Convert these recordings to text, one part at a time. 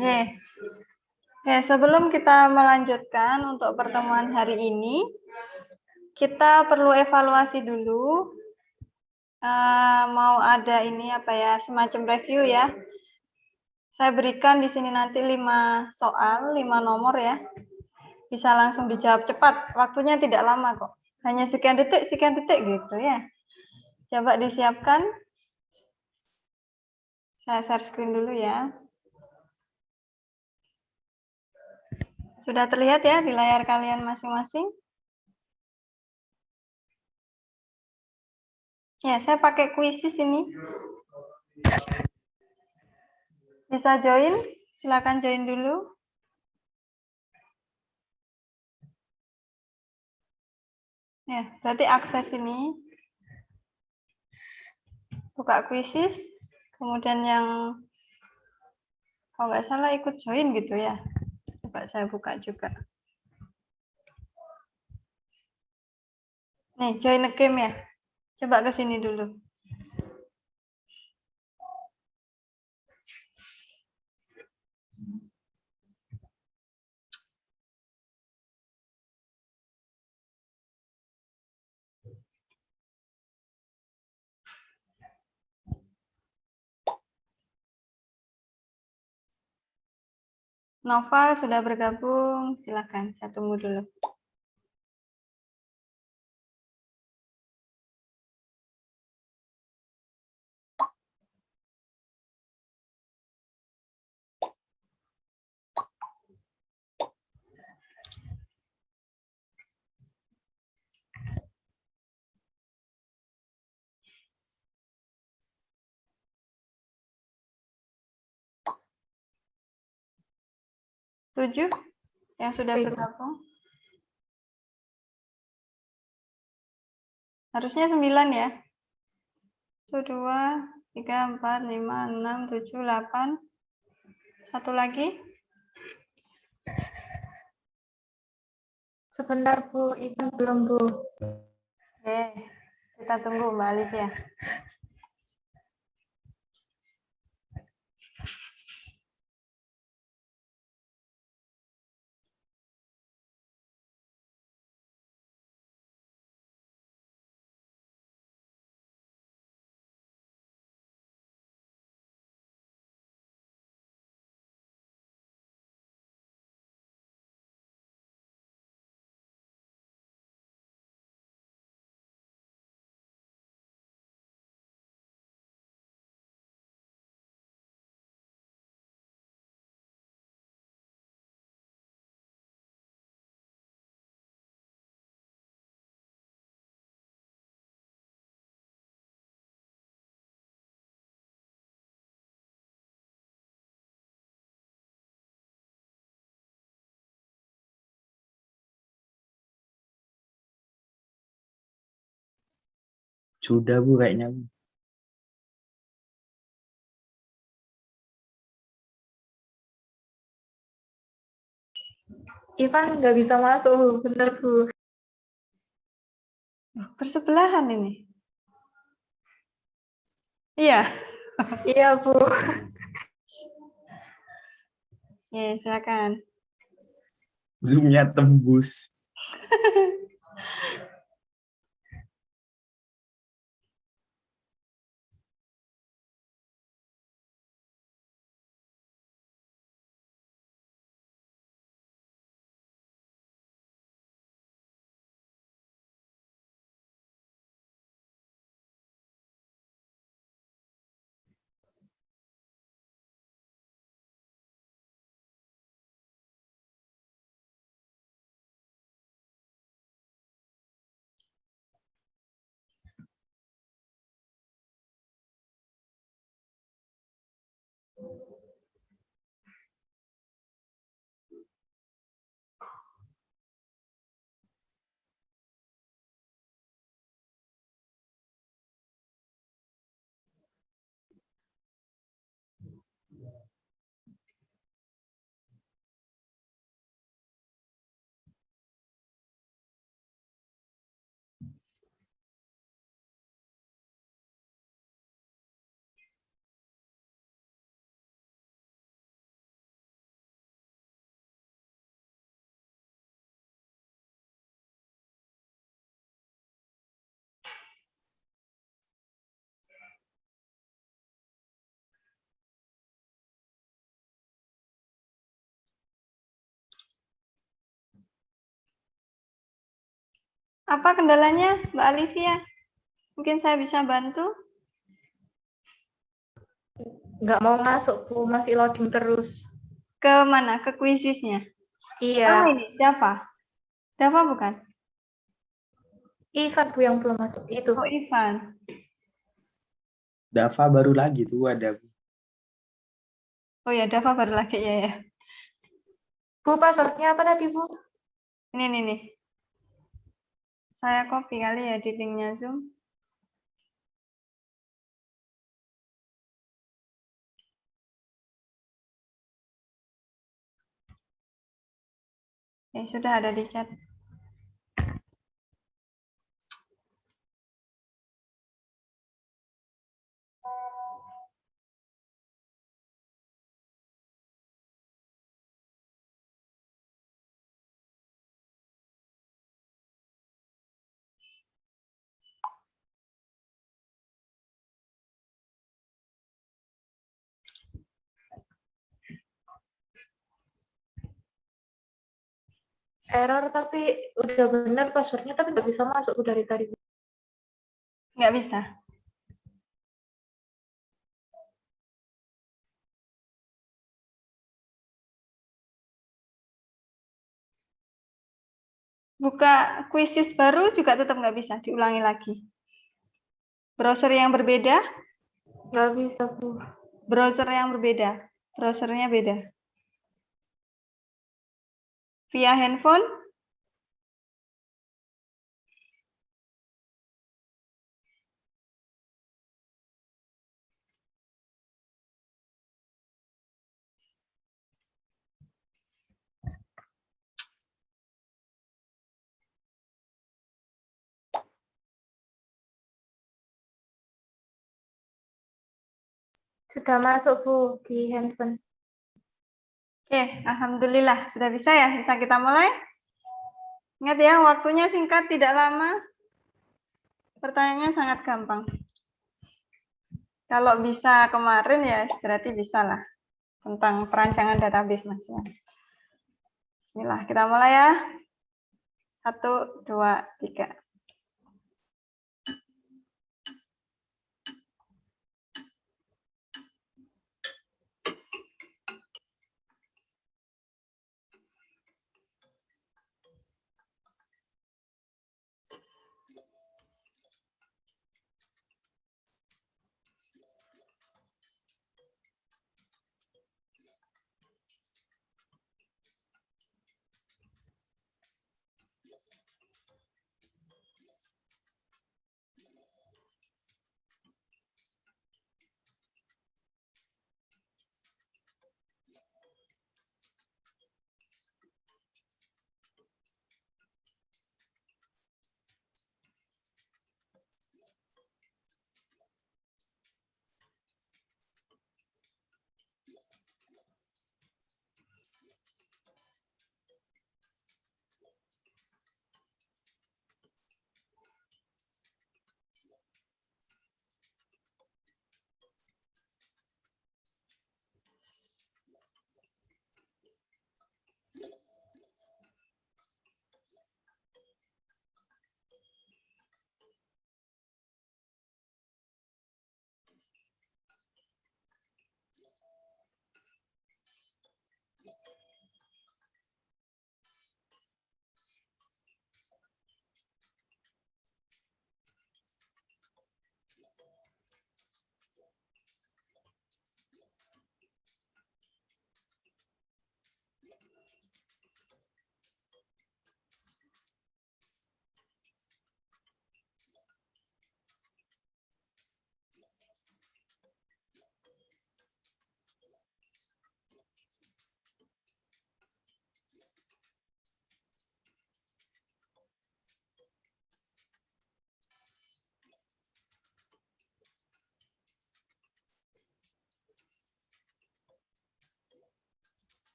Ye. Oke, sebelum kita melanjutkan untuk pertemuan hari ini, kita perlu evaluasi dulu. Mau ada ini apa ya, semacam review ya. Saya berikan di sini nanti 5 soal, 5 nomor ya. Bisa langsung dijawab cepat, waktunya tidak lama kok. Hanya sekian detik gitu ya. Coba disiapkan. Saya share screen dulu ya. Sudah terlihat ya di layar kalian masing-masing? Ya, saya pakai kuisis ini. Bisa join? Silakan join dulu. Ya, berarti akses ini. Buka kuisis. Kemudian yang kalau nggak salah ikut join gitu ya. Coba saya buka juga. Nih, join a game ya. Coba ke sini dulu. Noval sudah bergabung. Silakan, saya tunggu dulu. Tujuh yang sudah bergabung. Harusnya 9 ya. 1, 2, 3, 4, 5, 6, 7, 8. Satu lagi. Sebentar Bu, Ivan belum Bu. Oke, kita tunggu Mbak Alif ya. Sudah Bu kayaknya. Ivan nggak bisa masuk Bu, bener Bu. Bersebelahan ini. Iya. Iya Bu. Ya, silakan. Zoom-nya tembus. Apa kendalanya, Mbak Alivia? Mungkin saya bisa bantu. Nggak mau masuk, Bu. Masih loading terus. Ke mana? Ke kuisisnya? Iya. Ini, Java. Java bukan? Ivan, Bu, yang belum masuk. Itu. Oh, Ivan. Dava baru lagi tuh ada. Oh ya, Java baru lagi ya. Bu, passwordnya apa tadi, Bu? Ini nih. Saya copy kali ya di linknya Zoom. Sudah ada di chat. Error, tapi udah bener passwordnya, tapi nggak bisa masuk, Bu, dari tadi. Nggak bisa. Buka kuisis baru juga tetap nggak bisa, diulangi lagi. Browser yang berbeda, Nggak bisa, Bu. browser yang berbeda, browsernya beda. Via handphone, Sudah masuk, Bu, di handphone. Oke, alhamdulillah sudah bisa ya. Bisa kita mulai? Ingat ya, waktunya singkat, tidak lama. Pertanyaannya sangat gampang. Kalau bisa kemarin ya berarti bisa lah. Tentang perancangan database Mas. Bismillah, kita mulai ya. 1, 2, 3.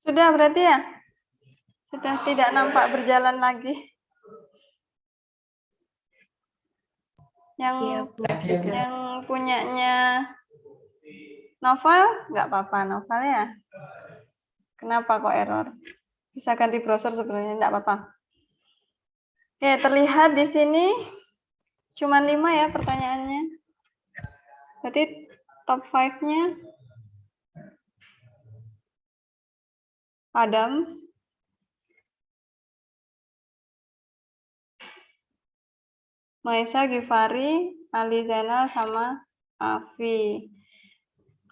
Sudah berarti ya? Sudah tidak nampak berjalan lagi. Yang Iya, Bu. Sudah. yang punyanya Novel, nggak apa-apa Novel ya. Kenapa kok error? Bisa ganti browser sebenarnya, nggak apa-apa. Oke, terlihat di sini cuma 5 ya pertanyaannya. Berarti top 5-nya Adam, Maisa, Givari, Ali Zainal, sama Afi.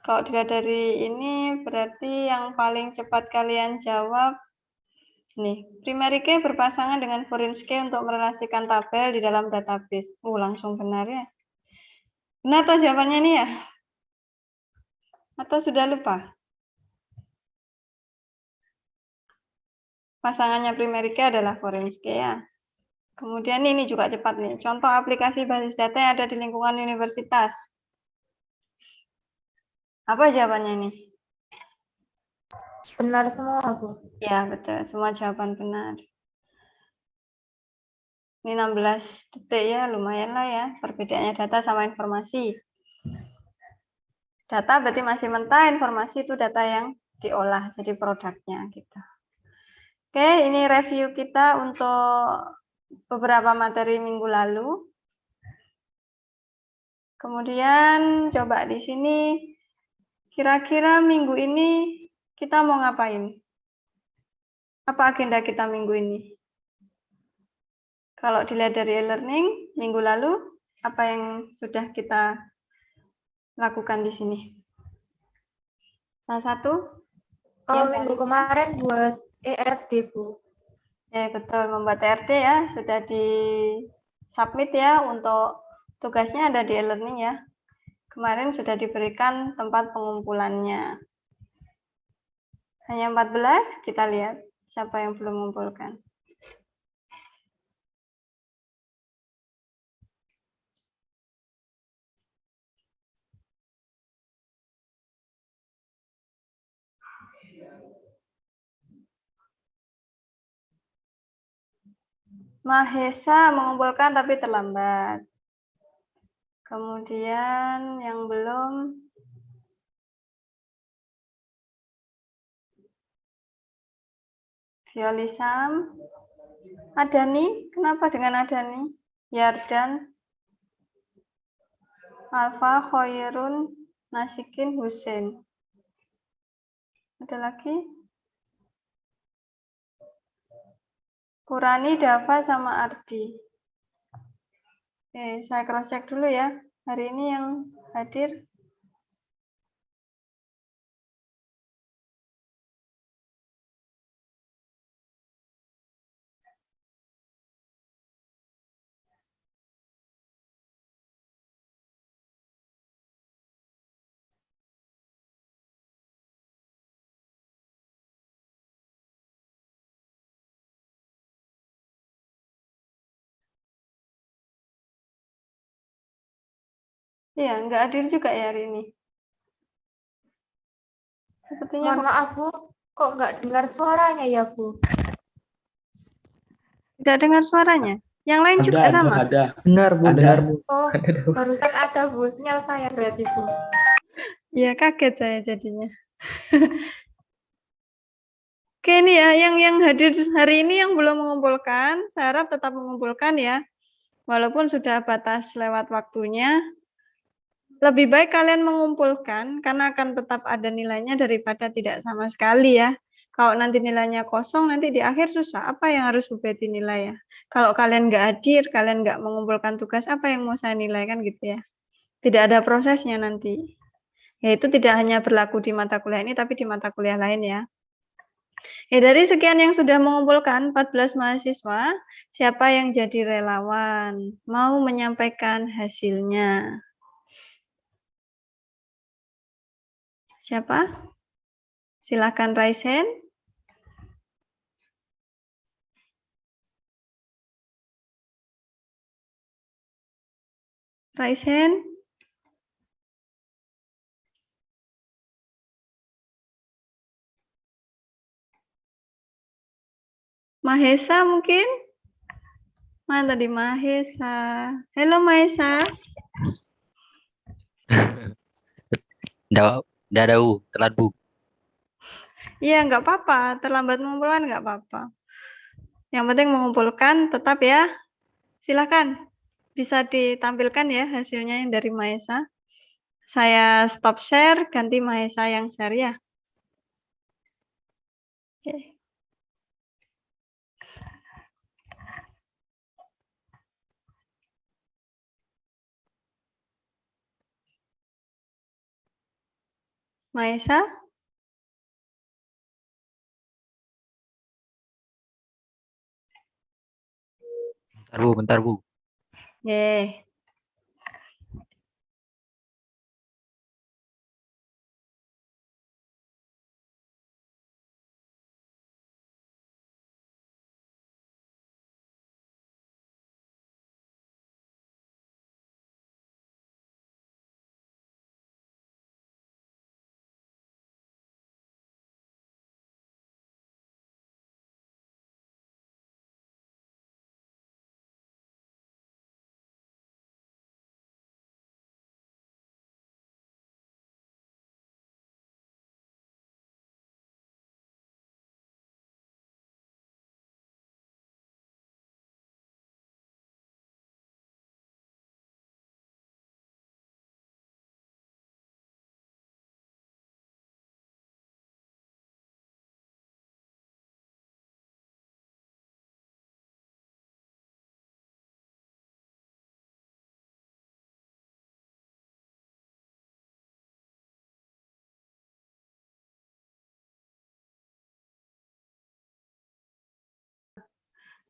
Kalau dilihat dari ini berarti yang paling cepat kalian jawab nih, primary key berpasangan dengan foreign key untuk merelasikan tabel di dalam database. Langsung benar ya. Benar atau jawabannya ini ya? Atau sudah lupa? Pasangannya primary key adalah foreign key ya. Kemudian ini juga cepat nih. Contoh aplikasi basis data yang ada di lingkungan universitas. Apa jawabannya ini? Benar semua, Bu. Ya, betul. Semua jawaban benar. Ini 16 detik ya, lumayan lah ya. Perbedaannya data sama informasi. Data berarti masih mentah, informasi itu data yang diolah, jadi produknya gitu. Oke, ini review kita untuk beberapa materi minggu lalu. Kemudian coba di sini, kira-kira minggu ini kita mau ngapain? Apa agenda kita minggu ini? Kalau dilihat dari e-learning, minggu lalu, apa yang sudah kita lakukan di sini? Salah satu? Kalau minggu kemarin buat ERD, Bu. Ya, betul. Membuat ERD ya, sudah di-submit ya untuk tugasnya ada di e-learning ya. Kemarin sudah diberikan tempat pengumpulannya. Hanya 14, kita lihat siapa yang belum mengumpulkan. Mahesa mengumpulkan tapi terlambat. Kemudian yang belum, Violisam, Adani, kenapa dengan Adani? Yardan, Alfa, Khoirun, Nasikin, Husein. Ada lagi? Purani, Dava, sama Ardi. Oke, saya cross check dulu ya. Hari ini yang hadir. Iya, nggak hadir juga ya hari ini. Sepertinya Mohon maaf, Bu. Kok nggak dengar suaranya ya, Bu? tidak dengar suaranya. Yang lain juga sama. Ada. Benar, Bu. Ada. Benar, Bu. Oh, Ada, Bu. barusan ada, Bu. Sinyal saya berarti, Bu. Iya, kaget saya jadinya. Oke, ini ya, yang hadir hari ini yang belum mengumpulkan, saya harap tetap mengumpulkan ya. Walaupun sudah batas lewat waktunya, lebih baik kalian mengumpulkan, karena akan tetap ada nilainya daripada tidak sama sekali ya. Kalau nanti nilainya kosong, nanti di akhir susah. Apa yang harus Bu Betty nilai ya? Kalau kalian nggak hadir, kalian nggak mengumpulkan tugas, apa yang mau saya nilai kan gitu ya. Tidak ada prosesnya nanti. Yaitu tidak hanya berlaku di mata kuliah ini, tapi di mata kuliah lain ya. Dari sekian yang sudah mengumpulkan 14 mahasiswa, siapa yang jadi relawan? Mau menyampaikan hasilnya? Siapa? Silakan raise hand. Raise hand. Mahesa mungkin? Mana tadi Mahesa? Halo Mahesa. Nggak ada telat Bu. Iya, nggak apa-apa. Terlambat mengumpulkan nggak apa-apa. Yang penting mengumpulkan tetap ya. Silakan. Bisa ditampilkan ya hasilnya yang dari Mahesa. Saya stop share, ganti Mahesa yang share ya. Oke. Mahesa? Bentar Bu. Ye.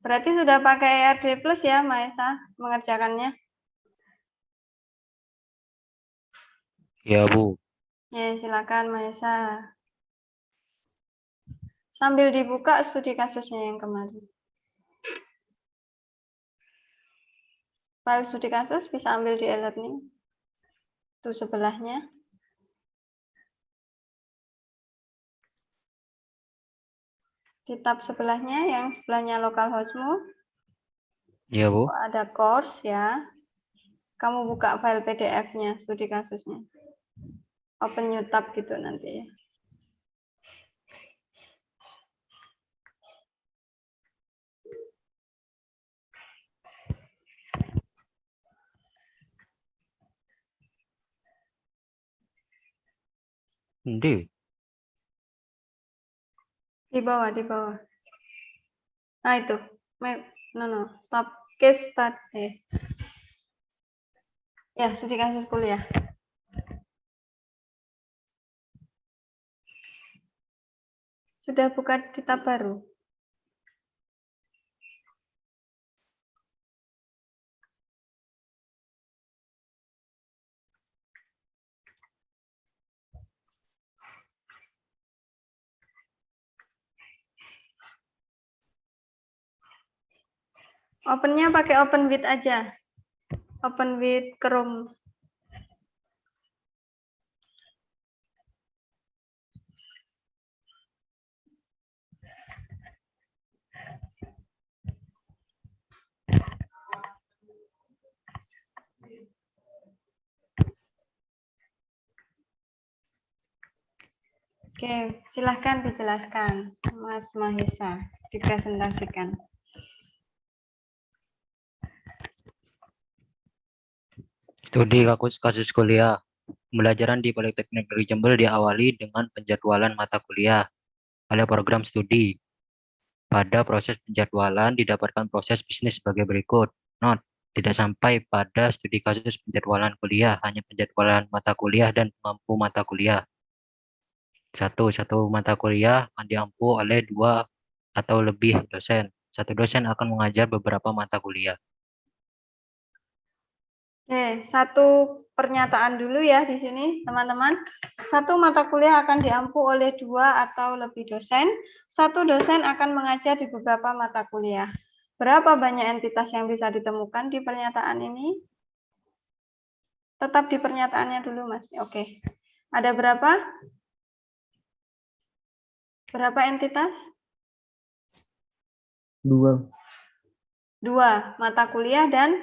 Berarti sudah pakai RD Plus ya, Mahesa, mengerjakannya? Ya Bu. Ya, silakan Mahesa. Sambil dibuka studi kasusnya yang kemarin. File studi kasus bisa ambil di e-learning. Itu sebelahnya. Di tab sebelahnya, yang sebelahnya localhostmu. Ya Bu. Ada course ya. Kamu buka file PDF-nya, studi kasusnya. Open new tab gitu nanti ya. Ndi. Di bawah, di bawah. Nah itu. No. Stop. Case start. Ya, studi kasus kuliah. Sudah buka di tab baru? Opennya pakai open with aja. Open with Chrome. Oke, silahkan dijelaskan, Mas Mahesa, dipresentasikan. Studi kasus kuliah. Pembelajaran di Politeknik Negeri Jember diawali dengan penjadwalan mata kuliah oleh program studi. Pada proses penjadwalan didapatkan proses bisnis sebagai berikut. Not, tidak sampai pada studi kasus penjadwalan kuliah, hanya penjadwalan mata kuliah dan pengampu mata kuliah. Satu mata kuliah akan diampu oleh 2 atau lebih dosen. Satu dosen akan mengajar beberapa mata kuliah. Oke, satu pernyataan dulu ya di sini, teman-teman. Satu mata kuliah akan diampu oleh 2 atau lebih dosen. Satu dosen akan mengajar di beberapa mata kuliah. Berapa banyak entitas yang bisa ditemukan di pernyataan ini? Tetap di pernyataannya dulu, Mas. Oke. Ada berapa? Berapa entitas? 2. 2. Mata kuliah dan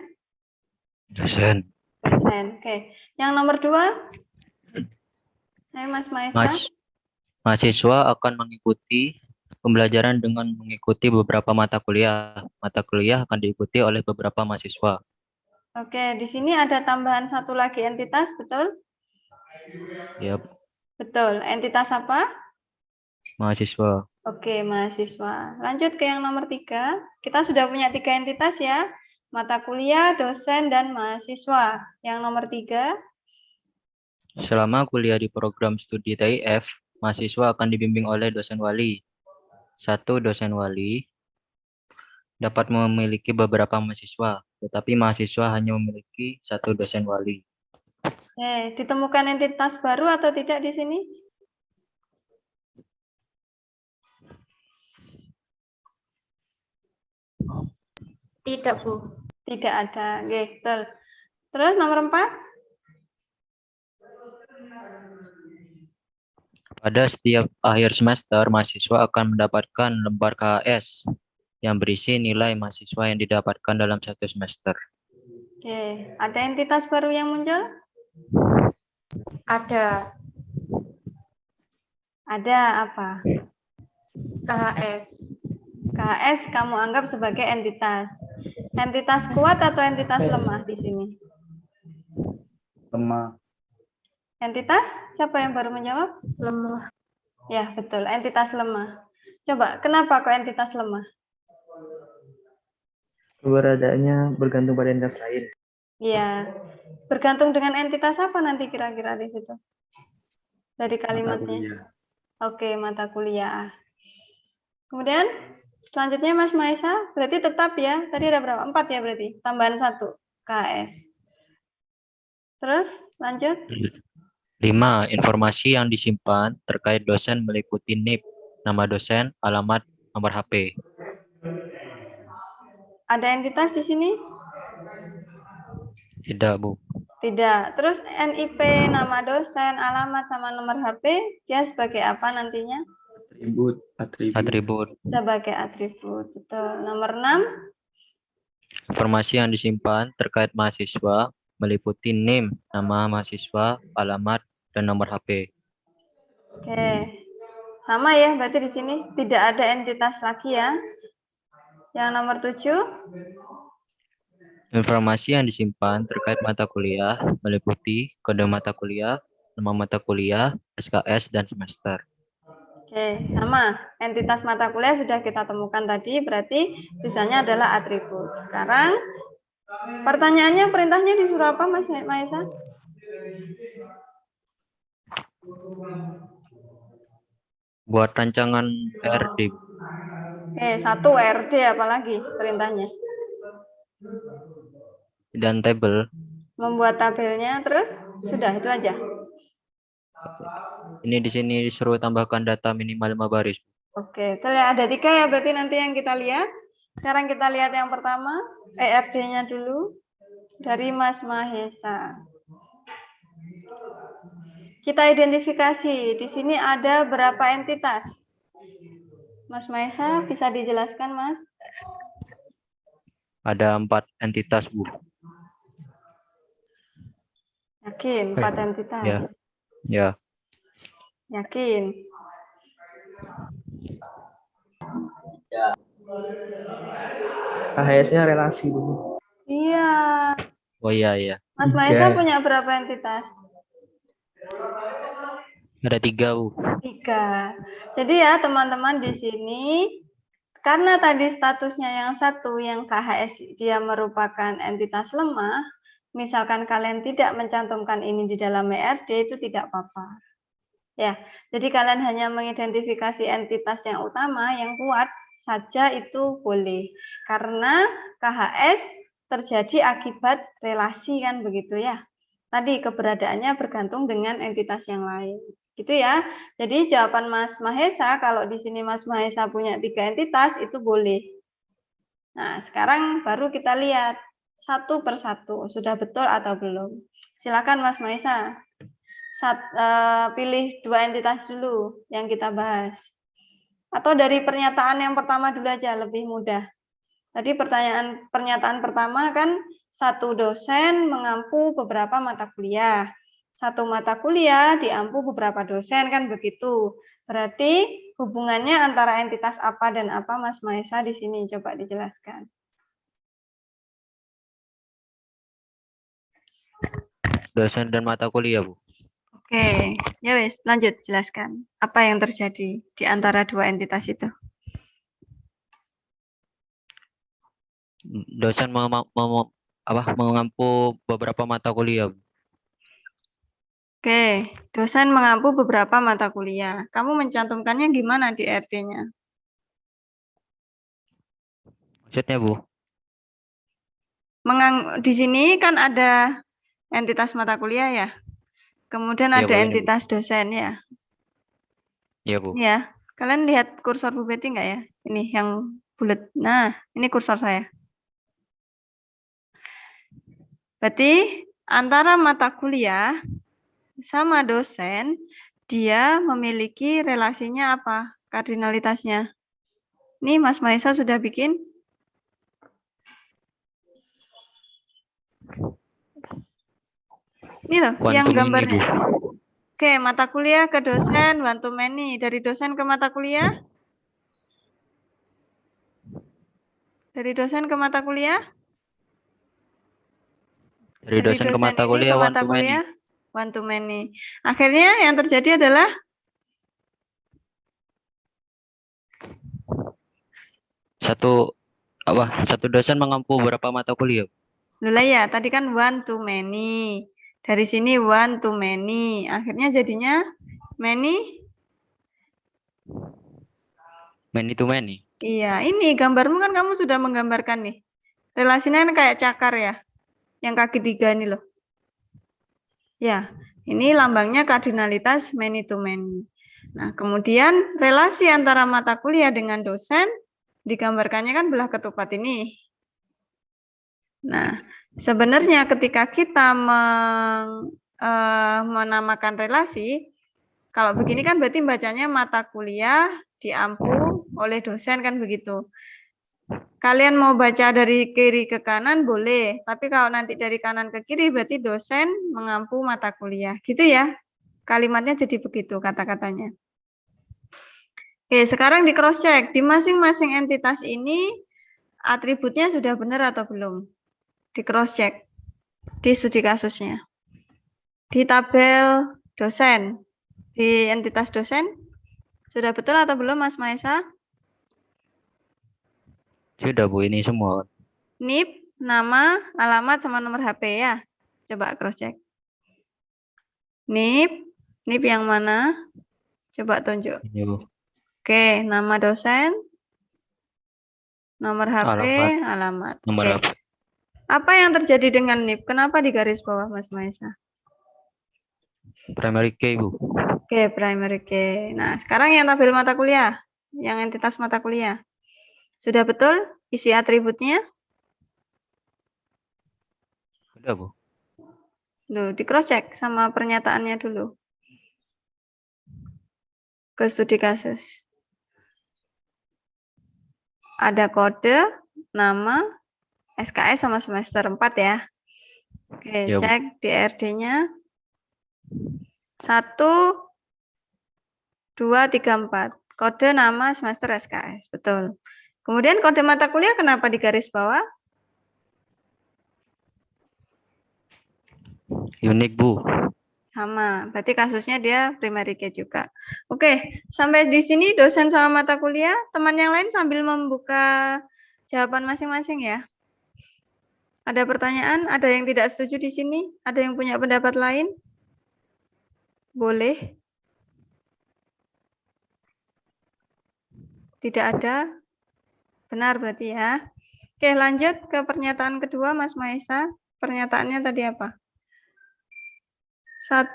Dosen. dosen. Oke. Yang nomor 2? Saya Mas Maesa. Mahasiswa akan mengikuti pembelajaran dengan mengikuti beberapa mata kuliah. Mata kuliah akan diikuti oleh beberapa mahasiswa. Oke, di sini ada tambahan satu lagi entitas, betul? Ya, Betul. Entitas apa? mahasiswa. Oke, mahasiswa. Lanjut ke yang nomor 3. Kita sudah punya 3 entitas ya. Mata kuliah, dosen, dan mahasiswa. Yang nomor 3. Selama kuliah di program studi TIF, mahasiswa akan dibimbing oleh dosen wali. 1 dosen wali dapat memiliki beberapa mahasiswa, tetapi mahasiswa hanya memiliki 1 dosen wali. Ditemukan entitas baru atau tidak di sini? Tidak, Bu. Tidak ada. Oke, betul. Terus nomor 4. Pada setiap akhir semester, mahasiswa akan mendapatkan lembar KHS yang berisi nilai mahasiswa yang didapatkan dalam 1 semester. Oke, ada entitas baru yang muncul? Ada Ada apa? KHS. KHS kamu anggap sebagai entitas. Entitas kuat atau entitas lemah di sini? Lemah. Entitas? Siapa yang baru menjawab? Lemah. Ya, betul. Entitas lemah. Coba, kenapa kok entitas lemah? Keberadaannya bergantung pada entitas lain. Iya. Bergantung dengan entitas apa nanti kira-kira di situ? Dari Mata kalimatnya. kuliah. Oke, mata kuliah. Kemudian, selanjutnya Mas Maesa, berarti tetap ya. Tadi ada berapa? 4 ya berarti. Tambahan 1, KS. Terus, lanjut. 5. Informasi yang disimpan terkait dosen meliputi NIP, nama dosen, alamat, nomor HP. Ada entitas di sini? Tidak, Bu. Tidak. Terus NIP, nama dosen, alamat, sama nomor HP, dia sebagai apa nantinya? Atribut. Sebagai atribut. Betul. Nomor 6. Informasi yang disimpan terkait mahasiswa meliputi NIM, nama mahasiswa, alamat, dan nomor HP. Oke. Sama ya, berarti di sini tidak ada entitas lagi ya. Yang nomor 7. Informasi yang disimpan terkait mata kuliah meliputi kode mata kuliah, nama mata kuliah, SKS, dan semester. Oke, sama. Entitas mata kuliah sudah kita temukan tadi, berarti sisanya adalah atribut. Sekarang, pertanyaannya, perintahnya disuruh apa, Mas Maesa? Buat rancangan RD. Oke, 1 RD apalagi perintahnya? Dan tabel. Membuat tabelnya, terus sudah itu aja. Ini di sini disuruh tambahkan data minimal 5 baris. Oke, terlihat ada 3 ya berarti nanti yang kita lihat. Sekarang kita lihat yang pertama, ERD-nya dulu dari Mas Mahesa. Kita identifikasi, di sini ada berapa entitas? Mas Mahesa bisa dijelaskan, Mas? Ada 4 entitas, Bu. Yakin, 4 entitas? Ya. Ya. Yakin? KHS-nya relasi, Bu. Iya. Oh iya, iya. Mas Mahesa punya berapa entitas? Ada 3, Bu. 3. Jadi ya teman-teman di sini, karena tadi statusnya yang satu, yang KHS dia merupakan entitas lemah, misalkan kalian tidak mencantumkan ini di dalam ERD itu tidak apa-apa. Ya, jadi kalian hanya mengidentifikasi entitas yang utama, yang kuat saja itu boleh. Karena KHS terjadi akibat relasi kan begitu ya. Tadi keberadaannya bergantung dengan entitas yang lain. Gitu ya. Jadi jawaban Mas Mahesa, kalau di sini Mas Mahesa punya 3 entitas, itu boleh. Nah, sekarang baru kita lihat satu persatu, sudah betul atau belum. Silakan Mas Mahesa. Pilih 2 entitas dulu yang kita bahas. Atau dari pernyataan yang pertama dulu aja, lebih mudah. Tadi pernyataan pertama kan satu dosen mengampu beberapa mata kuliah. Satu mata kuliah diampu beberapa dosen, kan begitu. Berarti hubungannya antara entitas apa dan apa, Mas Maesa, di sini coba dijelaskan. Dosen dan mata kuliah, Bu. Oke, ya wes, lanjut jelaskan. Apa yang terjadi di antara dua entitas itu? Dosen mengampu beberapa mata kuliah, Bu. Oke, dosen mengampu beberapa mata kuliah. Kamu mencantumkannya gimana di RT-nya? Maksudnya, Bu? Di sini kan ada entitas mata kuliah ya. Kemudian Iya, ada Bu, ini, Bu. entitas dosen ya. Iya, Bu. Ya, kalian lihat kursor Bu Betty nggak ya? Ini yang bulat. Nah, ini kursor saya. Berarti antara mata kuliah sama dosen, dia memiliki relasinya apa? Kardinalitasnya. Nih Mas Maesa sudah bikin? Ini loh, One yang to many, gambarnya. Bu. Oke, mata kuliah ke dosen, one to many. Dari dosen ke mata kuliah? Dari dosen ke mata kuliah? Dari dosen ke mata ini kuliah, ke one mata to many. kuliah, one to many. Akhirnya yang terjadi adalah Satu dosen mengampu berapa mata kuliah? Lula ya, tadi kan one to many. Dari sini one to many. Akhirnya jadinya many. Many to many. Iya, ini gambarmu kan kamu sudah menggambarkan nih. Relasinya kan kayak cakar ya. Yang kaki 3 ini loh. Ya, ini lambangnya kardinalitas many to many. Nah, kemudian relasi antara mata kuliah dengan dosen digambarkannya kan belah ketupat ini. Nah, sebenarnya ketika kita menamakan relasi, kalau begini kan berarti bacanya mata kuliah diampu oleh dosen, kan begitu. Kalian mau baca dari kiri ke kanan boleh, tapi kalau nanti dari kanan ke kiri berarti dosen mengampu mata kuliah. Gitu ya. Kalimatnya jadi begitu kata-katanya. Oke, sekarang di cross check. Di masing-masing entitas ini atributnya sudah benar atau belum? Di cross check. Di studi kasusnya. Di tabel dosen. Di entitas dosen. Sudah betul atau belum, Mas Maesa? Sudah, Bu, ini semua. NIP, nama, alamat, sama nomor HP ya. Coba cross check. NIP yang mana? Coba tunjuk. Ini, Bu. Oke, nama dosen, nomor HP, alamat. Nomor Oke. HP. Apa yang terjadi dengan NIP? Kenapa di garis bawah, Mas Maesa? Primary key, Bu. Oke, primary key. Nah, sekarang yang tabel mata kuliah, yang entitas mata kuliah. Sudah betul isi atributnya? Sudah, Bu. Loh, di cross check sama pernyataannya dulu. Ke studi kasus. Ada kode, nama, SKS sama semester 4 ya. Oke, Ya, Bu. cek di RD-nya. 1, 2, 3, 4. Kode nama semester SKS, betul. Kemudian kode mata kuliah kenapa di garis bawah? Unik, Bu. Sama, berarti kasusnya dia primary key juga. Oke, sampai di sini dosen sama mata kuliah. Teman yang lain sambil membuka jawaban masing-masing ya. Ada pertanyaan? Ada yang tidak setuju di sini? Ada yang punya pendapat lain? Boleh. Tidak ada? Benar berarti ya. Oke, lanjut ke pernyataan kedua, Mas Maesa. Pernyataannya tadi apa? 1.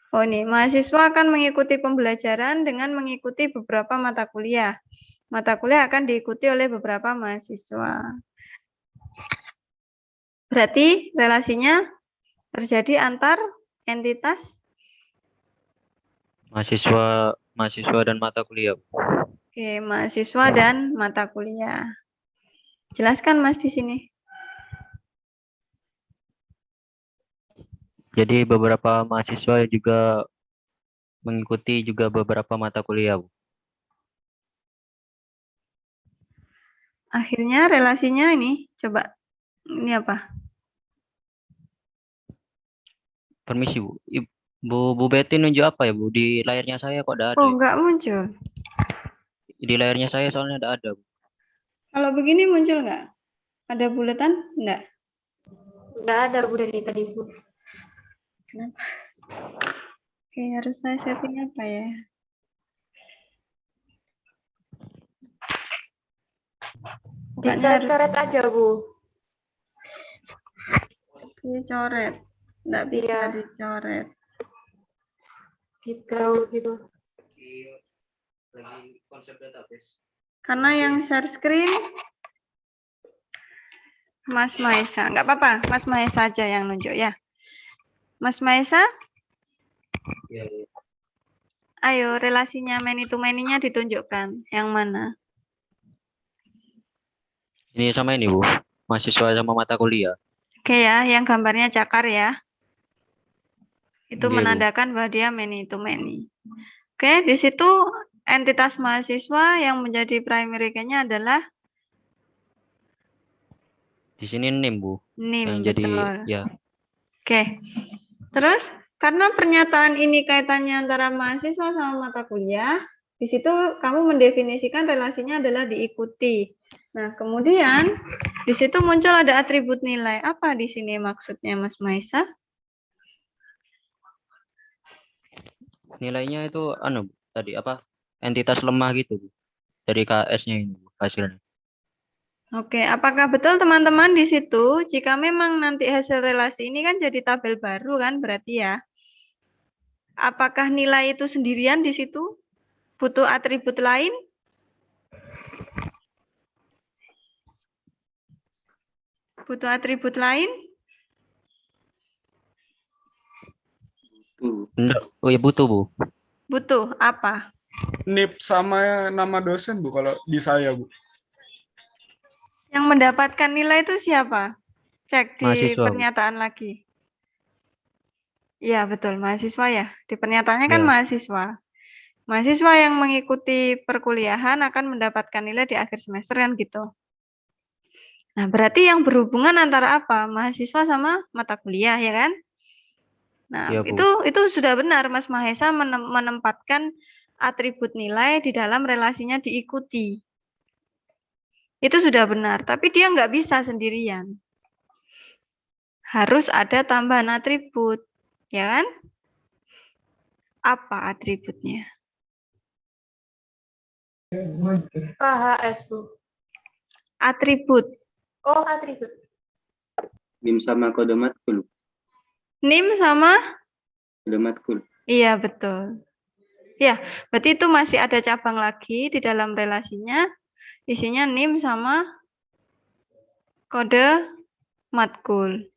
Oh ini, mahasiswa akan mengikuti pembelajaran dengan mengikuti beberapa mata kuliah. Mata kuliah akan diikuti oleh beberapa mahasiswa. Berarti relasinya terjadi antar entitas Mahasiswa mahasiswa dan mata kuliah. Oke, mahasiswa dan mata kuliah. Jelaskan Mas di sini. Jadi beberapa mahasiswa juga mengikuti juga beberapa mata kuliah, Bu. Akhirnya relasinya ini, coba ini apa? Permisi, Bu. Bu Betty nunjuk apa ya, Bu? Di layarnya saya kok tidak ada. Oh, Ya? enggak muncul. Di layarnya saya soalnya tidak ada, Bu. Kalau begini muncul nggak? Ada buletan? Enggak. Nggak ada Bu dari tadi Bu. Kenapa? Oke, harus saya setting apa ya? Bukannya harus Dicoret aja Bu. dicoret. Enggak bisa Iya. dicoret. Di draw gitu. Lagi konsep database. Karena yang share screen Mas Maesa. Enggak apa-apa, Mas Maesa aja yang nunjuk ya. Mas Maesa, Ya, Bu. ayo relasinya many to many-nya ditunjukkan. Yang mana? Ini sama ini, Bu. Mahasiswa sama mata kuliah. Oke ya, yang gambarnya cakar ya. Itu Iya, Bu. menandakan bahwa dia many to many. Oke, di situ entitas mahasiswa yang menjadi primary key-nya adalah Di sini NIM, Bu. NIM, Yang jadi betul. ya. Oke. Terus karena pernyataan ini kaitannya antara mahasiswa sama mata kuliah, di situ kamu mendefinisikan relasinya adalah diikuti. Nah, kemudian di situ muncul ada atribut nilai. Apa di sini maksudnya, Mas Maisa? Nilainya itu Bu, tadi apa? Entitas lemah gitu, Bu. Dari KS-nya ini, Bu, hasilnya. Oke, apakah betul teman-teman di situ jika memang nanti hasil relasi ini kan jadi tabel baru kan berarti ya? Apakah nilai itu sendirian di situ? Butuh atribut lain? Butuh atribut lain? Enggak. Oh ya butuh, Bu. Butuh apa? NIP sama nama dosen Bu kalau di saya Bu. Yang mendapatkan nilai itu siapa? Cek di Mahasiswa, Bu. pernyataan lagi. Iya, betul, mahasiswa ya. Di pernyataannya kan Ya. mahasiswa. Mahasiswa yang mengikuti perkuliahan akan mendapatkan nilai di akhir semester kan gitu. Nah, berarti yang berhubungan antara apa? Mahasiswa sama mata kuliah ya kan? Nah, Iya, Bu. itu sudah benar Mas Mahesa menempatkan atribut nilai di dalam relasinya diikuti. Itu sudah benar, tapi dia nggak bisa sendirian. Harus ada tambahan atribut, ya kan? Apa atributnya? KHS Bu. Atribut. Oh atribut. NIM sama kode matkul. NIM sama? Kode matkul. Iya, betul. Ya, berarti itu masih ada cabang lagi di dalam relasinya. Isinya NIM sama kode matkul.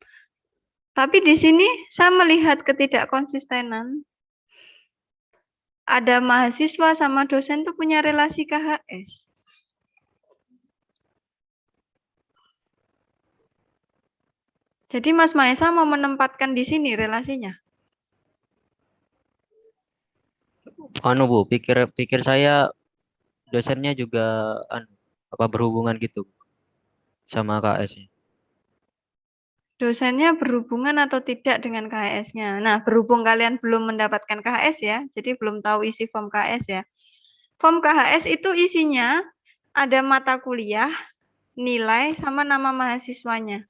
Tapi di sini saya melihat ketidakkonsistenan. Ada mahasiswa sama dosen tuh punya relasi KHS. Jadi Mas Maesa mau menempatkan di sini relasinya. Bu, pikir saya dosennya juga berhubungan gitu sama KS-nya. Dosennya berhubungan atau tidak dengan KHS-nya. Nah, berhubung kalian belum mendapatkan KHS ya, jadi belum tahu isi form KHS ya. Form KHS itu isinya ada mata kuliah, nilai, sama nama mahasiswanya.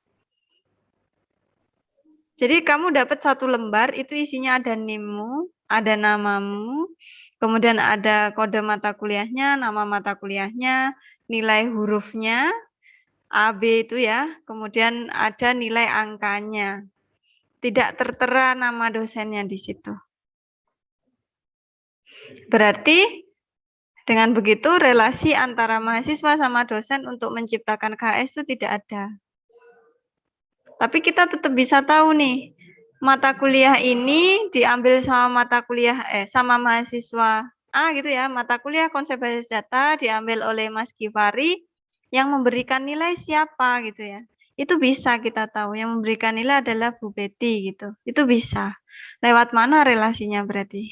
Jadi kamu dapat satu lembar, itu isinya ada NIM-mu, ada namamu, kemudian ada kode mata kuliahnya, nama mata kuliahnya, nilai hurufnya, A, B itu ya, kemudian ada nilai angkanya. Tidak tertera nama dosennya di situ. Berarti dengan begitu relasi antara mahasiswa sama dosen untuk menciptakan KHS itu tidak ada. Tapi kita tetap bisa tahu nih, mata kuliah ini diambil sama mata kuliah sama mahasiswa A gitu ya, mata kuliah konsep basis data diambil oleh Mas Givari, yang memberikan nilai siapa gitu ya. Itu bisa kita tahu, yang memberikan nilai adalah Bu Betty gitu. Itu bisa. Lewat mana relasinya berarti?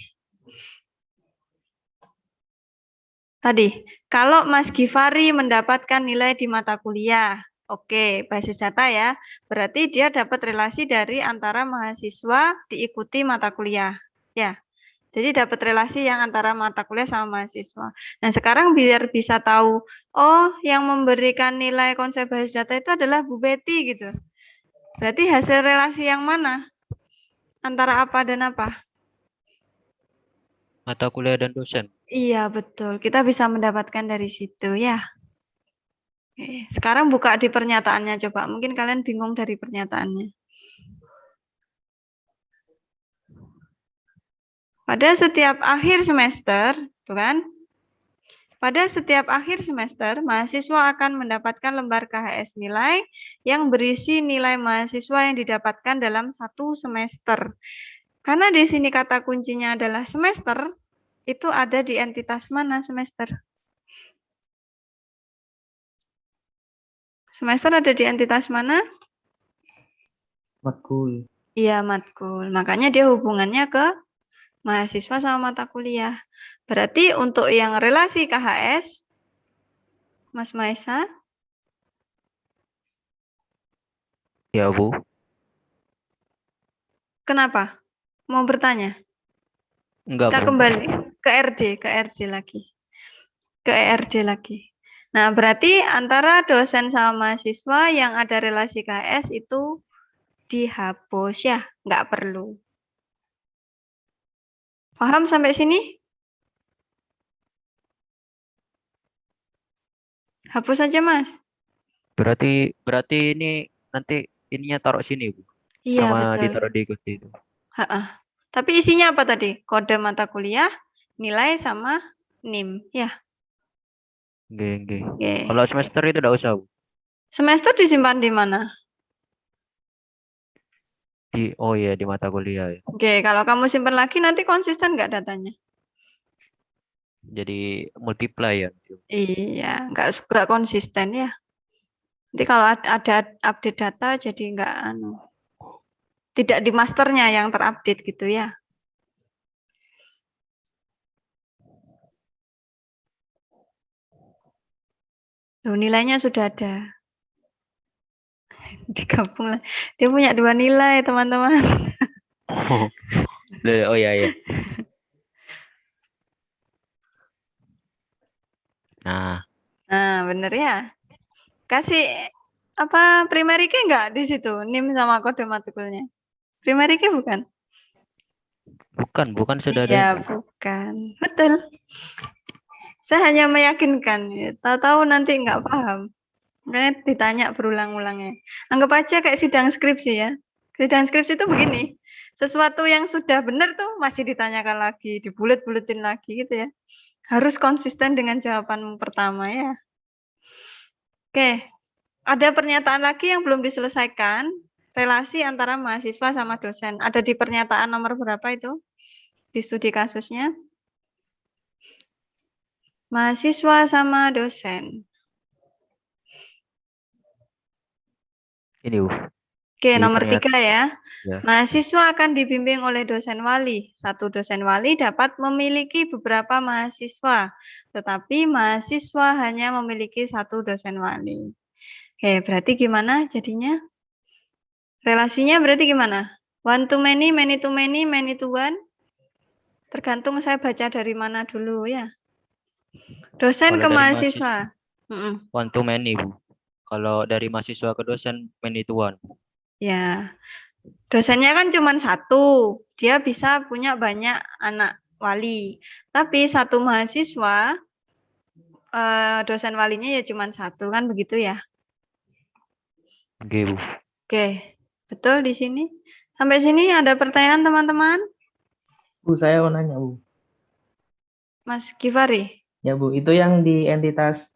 Tadi, kalau Mas Givari mendapatkan nilai di mata kuliah, oke, basis data ya, berarti dia dapat relasi dari antara mahasiswa diikuti mata kuliah. Ya, jadi dapat relasi yang antara mata kuliah sama mahasiswa. Nah, sekarang biar bisa tahu, oh, yang memberikan nilai konsep basis data itu adalah Bu Betty gitu. Berarti hasil relasi yang mana? Antara apa dan apa? Mata kuliah dan dosen. Iya, betul. Kita bisa mendapatkan dari situ ya. Oke, sekarang buka di pernyataannya coba. Mungkin kalian bingung dari pernyataannya. Pada setiap akhir semester, tuh kan? Pada setiap akhir semester, mahasiswa akan mendapatkan lembar KHS nilai yang berisi nilai mahasiswa yang didapatkan dalam satu semester. Karena di sini kata kuncinya adalah semester, itu ada di entitas mana semester? Semester ada di entitas mana? Matkul. Iya, matkul. Makanya dia hubungannya ke mahasiswa sama mata kuliah. Berarti untuk yang relasi KHS, Mas Maesa, Ya, Bu. kenapa? Mau bertanya? Enggak, Kita Bu. kembali ke RJ lagi. Ke ERJ lagi. Nah, berarti antara dosen sama mahasiswa yang ada relasi KHS itu dihapus ya, nggak perlu. Paham sampai sini? Hapus aja, Mas. Berarti ini nanti ininya taruh sini, Bu. Iya, Sama betul. ditaruh di ikuti itu. Ha-ha. Tapi isinya apa tadi? Kode mata kuliah, nilai sama NIM. Ya, Oke. oke. Kalau semester itu enggak usah, Bu. Semester disimpan di mana? Oh iya, di mata kuliah ya. Oke, kalau kamu simpan lagi nanti konsisten nggak datanya? Jadi multiply ya. Iya, nggak konsisten ya. Nanti kalau ada update data jadi nggak tidak di masternya yang terupdate gitu ya. Tuh, nilainya sudah ada. Digabung lah. Dia punya 2 nilai, teman-teman. Oh iya. Nah, bener ya. Kasih apa primary key nggak di situ? NIM sama kode matkulnya. Primary key bukan? bukan sudah Iya, ada. bukan. Betul. Saya hanya meyakinkan. Ya. Tahu-tahu nanti nggak paham. Makanya ditanya berulang-ulangnya. Anggap aja kayak sidang skripsi ya. Sidang skripsi itu begini. Sesuatu yang sudah benar tuh masih ditanyakan lagi, dibulet-buletin lagi gitu ya. Harus konsisten dengan jawaban pertama ya. Oke, ada pernyataan lagi yang belum diselesaikan. Relasi antara mahasiswa sama dosen. Ada di pernyataan nomor berapa itu? Di studi kasusnya. Mahasiswa sama dosen. Ini, Bu. Oke, Di nomor 3 ya. Ya. Mahasiswa akan dibimbing oleh dosen wali. Satu dosen wali dapat memiliki beberapa mahasiswa, tetapi mahasiswa hanya memiliki satu dosen wali. Oke, berarti gimana jadinya? Relasinya berarti gimana? One to many to many to one? Tergantung saya baca dari mana dulu ya. Dosen Kalau ke dari mahasiswa. One to many, Bu. Kalau dari mahasiswa ke dosen, many to one. Ya, dosennya kan cuma satu, dia bisa punya banyak anak wali. Tapi satu mahasiswa, dosen walinya ya cuma satu, kan begitu ya? Oke, Bu. Oke, betul di sini. Sampai sini ada pertanyaan teman-teman? Bu, saya mau nanya, Bu. Mas Givari? Ya, Bu, itu yang di entitas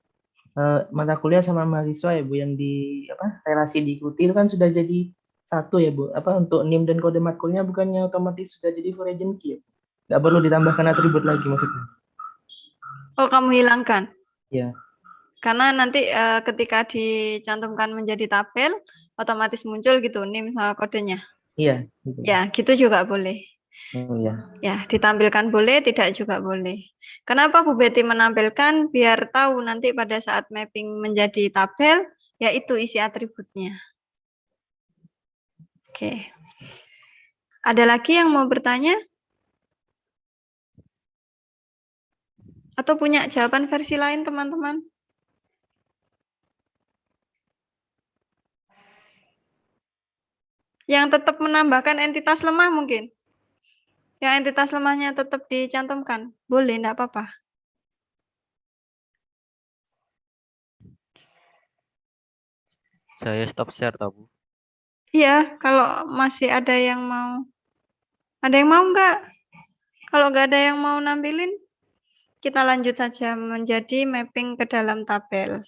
mata kuliah sama mahasiswa ya, Bu, yang di relasi diikuti itu kan sudah jadi satu ya, Bu. Untuk NIM dan kode matkulnya bukannya otomatis sudah jadi foreign key ya? Nggak perlu ditambahkan atribut lagi maksudnya. Oh, kamu hilangkan. Iya. Karena nanti ketika dicantumkan menjadi tabel, otomatis muncul gitu NIM sama kodenya. Iya. Gitu. Ya, gitu juga boleh. Oh iya. Ya, ditampilkan boleh, tidak juga boleh. Kenapa Bu Betty menampilkan? Biar tahu nanti pada saat mapping menjadi tabel, yaitu isi atributnya. Oke. Ada lagi yang mau bertanya? Atau punya jawaban versi lain, teman-teman? Yang tetap menambahkan entitas lemah mungkin? Yang entitas lemahnya tetap dicantumkan? Boleh, enggak apa-apa. Saya stop share tau Bu. Iya, kalau masih ada yang mau. Ada yang mau enggak? Kalau enggak ada yang mau nampilin, kita lanjut saja menjadi mapping ke dalam tabel.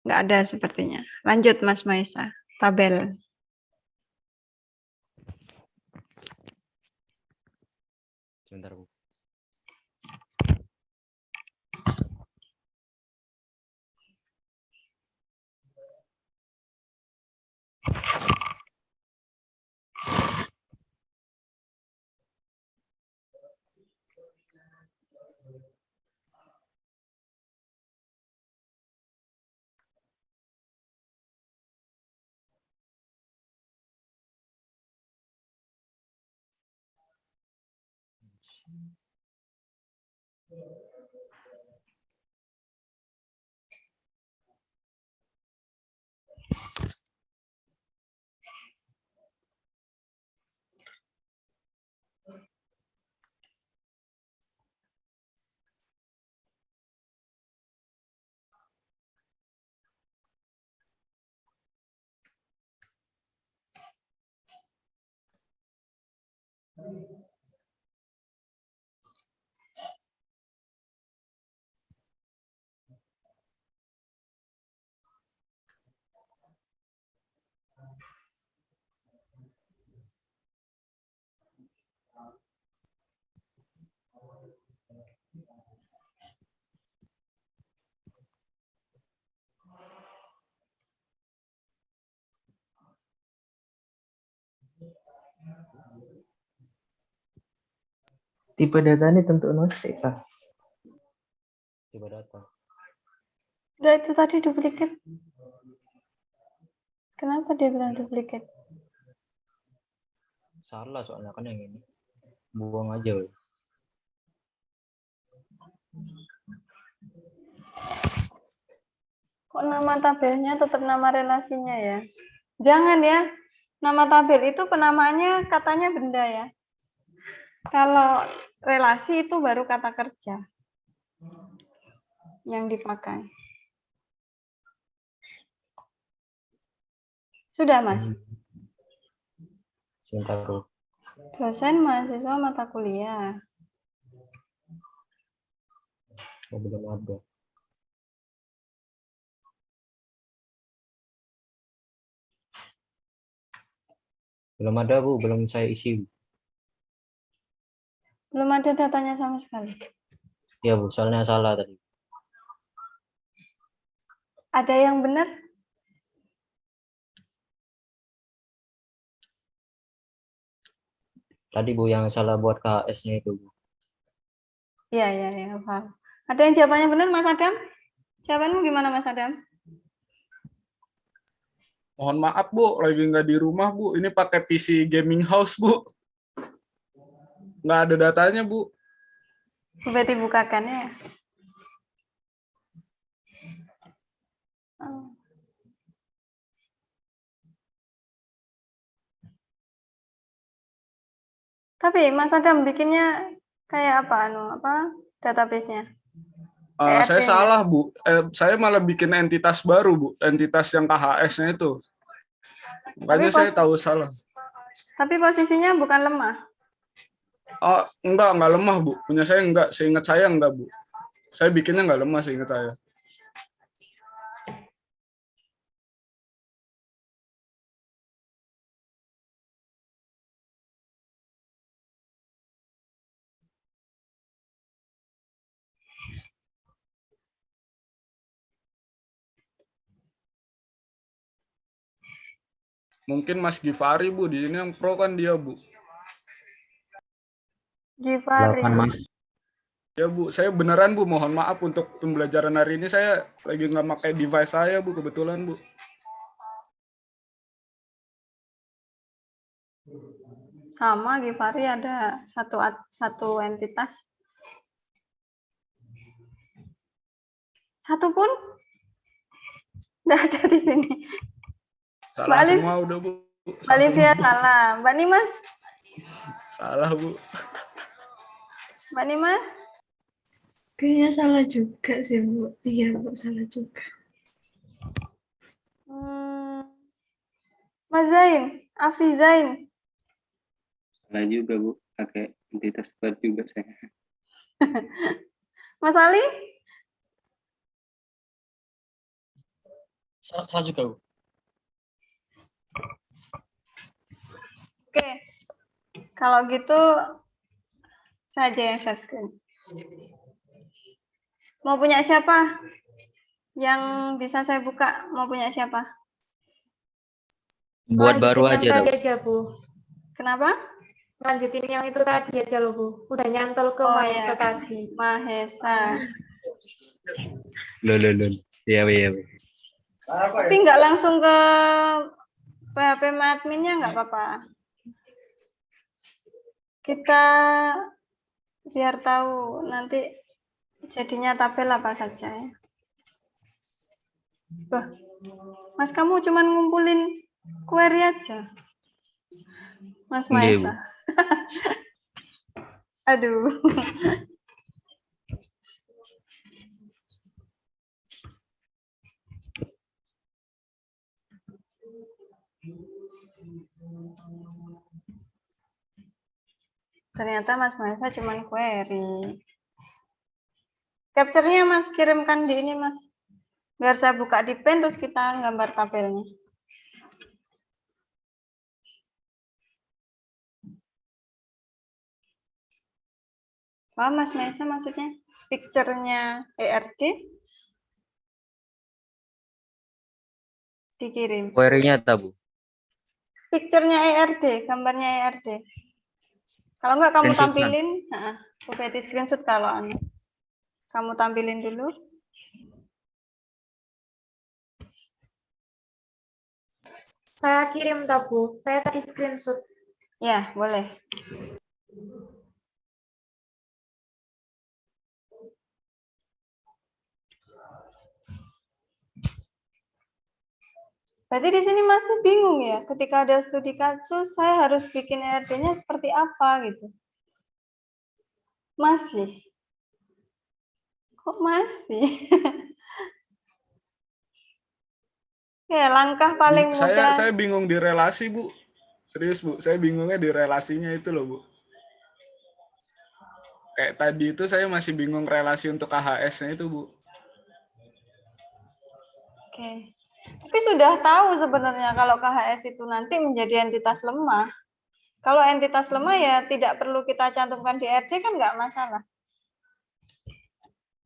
Enggak ada sepertinya. Lanjut Mas Maisa, tabel. Sebentar Bu. Tipe data ini tentu Sah. Coba data. Udah itu tadi duplikat. Kenapa dia bilang duplikat? Salah soalnya kan yang ini. Buang aja Bu. Kok nama tabelnya tetap nama relasinya ya? Jangan ya. Nama tabel itu penamaannya katanya benda ya. Kalau relasi itu baru kata kerja yang dipakai. Sudah, Mas? Sebentar Bu. Dosen, mahasiswa, mata kuliah. Oh, belum ada. Belum ada Bu, belum saya isi. Belum ada datanya sama sekali. Ya Bu, soalnya salah tadi. Ada yang benar? Tadi Bu yang salah buat KHS-nya itu Bu. Iya, iya, iya, paham. Ada yang jawabannya benar, Mas Adam? Jawabanmu gimana, Mas Adam? Mohon maaf Bu, lagi nggak di rumah Bu. Ini pakai PC gaming house Bu. Nggak ada datanya Bu. Bu Betty bukakan ya. Tapi Mas Adam bikinnya kayak apa database-nya? Saya ERD-nya. salah Bu. Saya malah bikin entitas baru Bu. Entitas yang KHS-nya itu. Makanya saya tahu salah. Tapi posisinya bukan lemah. Oh, enggak lemah Bu. Punya saya enggak. Seingat saya enggak Bu. Saya bikinnya enggak lemah seingat saya. Mungkin Mas Givari, Bu. Di sini yang pro kan dia, Bu. Givari. Silakan, Mas. Ya, Bu. Saya beneran, Bu. Mohon maaf untuk pembelajaran hari ini. Saya lagi nggak pakai device saya, Bu. Kebetulan, Bu. Sama Givari ada satu entitas. Satu pun nggak ada di sini. Salah Mbak Alif, semua udah, Bu. Mbak Salah Livia semua. salah. Mbak Nimas, Salah, Bu. Mbak Nimas, Kayaknya salah juga sih, Bu. Iya, Bu, salah juga. Mas Zain, Afi Zain, Salah juga, Bu. Pakai entitas baru juga saya. Mas Ali, Salah juga, Bu. oke. Kalau gitu saja yang share screen. Mau punya siapa? Yang bisa saya buka, mau punya siapa? Buat baru Lanjutin aja, yang tahu. tadi aja, Bu. Kenapa? Lanjutin yang itu tadi aja loh, Bu. Udah nyantol ke Oh Mahesa ya, tadi. Mahesa. Loh. Iya, iya. Tapi nggak langsung ke PHP adminnya nggak apa-apa. Kita biar tahu nanti jadinya tabel apa saja ya. Wah, Mas kamu cuman ngumpulin query aja. Mas Iya, Bu. Maesa. Aduh. Ternyata Mas Maesa cuman query. Capture-nya Mas kirimkan di ini Mas. Biar saya buka di pen terus kita gambar tabelnya. Paham Mas Maesa maksudnya? Picture-nya ERD dikirim. Query-nya apa, Bu? Picture-nya ERD, gambarnya ERD. Kalau enggak kamu Screenshot-kan? tampilin, di screenshot kalau kamu tampilin dulu. Saya kirim, Bu. Saya tadi screenshot. Ya, boleh. Berarti di sini masih bingung ya, ketika ada studi kasus, saya harus bikin ERD-nya seperti apa gitu. Masih. Kok masih? Ya, langkah paling Bu, mudah. saya bingung di relasi, Bu. Serius, Bu. Saya bingungnya di relasinya itu loh, Bu. Kayak tadi itu saya masih bingung relasi untuk KHS-nya itu, Bu. Oke. Tapi sudah tahu sebenarnya kalau KHS itu nanti menjadi entitas lemah. Kalau entitas lemah ya tidak perlu kita cantumkan di RD kan nggak masalah.